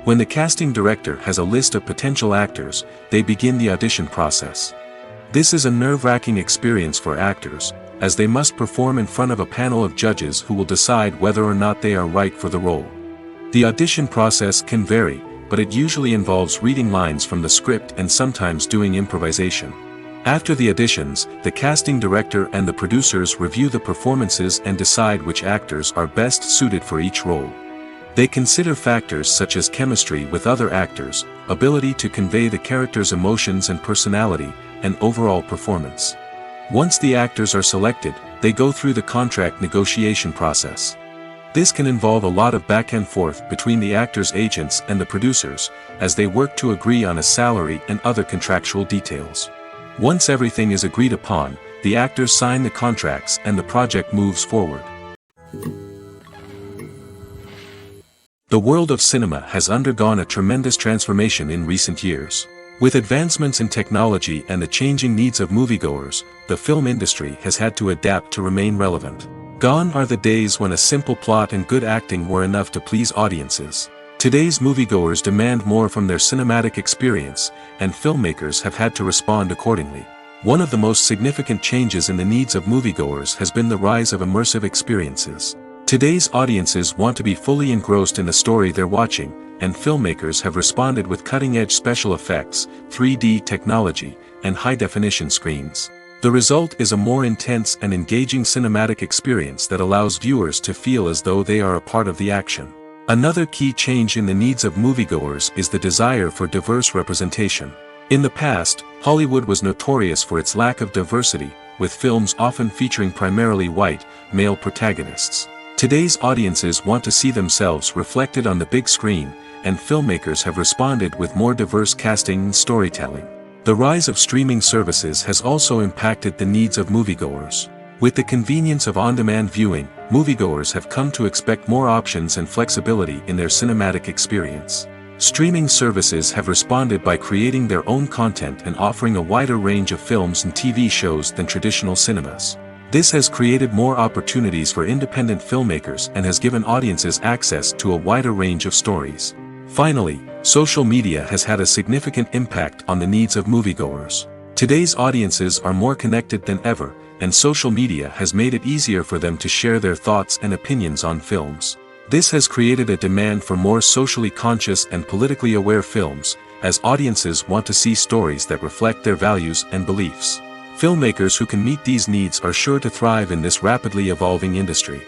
When the casting director has a list of potential actors, they begin the audition process. This is a nerve-wracking experience for actors, as they must perform in front of a panel of judges who will decide whether or not they are right for the role. The audition process can vary, but it usually involves reading lines from the script and sometimes doing improvisation. After the auditions, the casting director and the producers review the performances and decide which actors are best suited for each role. They consider factors such as chemistry with other actors, ability to convey the character's emotions and personality, and overall performance. Once the actors are selected, they go through the contract negotiation process. This can involve a lot of back and forth between the actors' agents and the producers, as they work to agree on a salary and other contractual details. Once everything is agreed upon, the actors sign the contracts and the project moves forward. The world of cinema has undergone a tremendous transformation in recent years. With advancements in technology and the changing needs of moviegoers, the film industry has had to adapt to remain relevant. Gone are the days when a simple plot and good acting were enough to please audiences. Today's moviegoers demand more from their cinematic experience, and filmmakers have had to respond accordingly. One of the most significant changes in the needs of moviegoers has been the rise of immersive experiences. Today's audiences want to be fully engrossed in the story they're watching, and filmmakers have responded with cutting-edge special effects, 3D technology, and high-definition screens. The result is a more intense and engaging cinematic experience that allows viewers to feel as though they are a part of the action. Another key change in the needs of moviegoers is the desire for diverse representation. In the past, Hollywood was notorious for its lack of diversity, with films often featuring primarily white, male protagonists. Today's audiences want to see themselves reflected on the big screen, and filmmakers have responded with more diverse casting and storytelling. The rise of streaming services has also impacted the needs of moviegoers. With the convenience of on-demand viewing, moviegoers have come to expect more options and flexibility in their cinematic experience. Streaming services have responded by creating their own content and offering a wider range of films and TV shows than traditional cinemas. This has created more opportunities for independent filmmakers and has given audiences access to a wider range of stories. Finally, social media has had a significant impact on the needs of moviegoers. Today's audiences are more connected than ever, and social media has made it easier for them to share their thoughts and opinions on films. This has created a demand for more socially conscious and politically aware films, as audiences want to see stories that reflect their values and beliefs. Filmmakers who can meet these needs are sure to thrive in this rapidly evolving industry.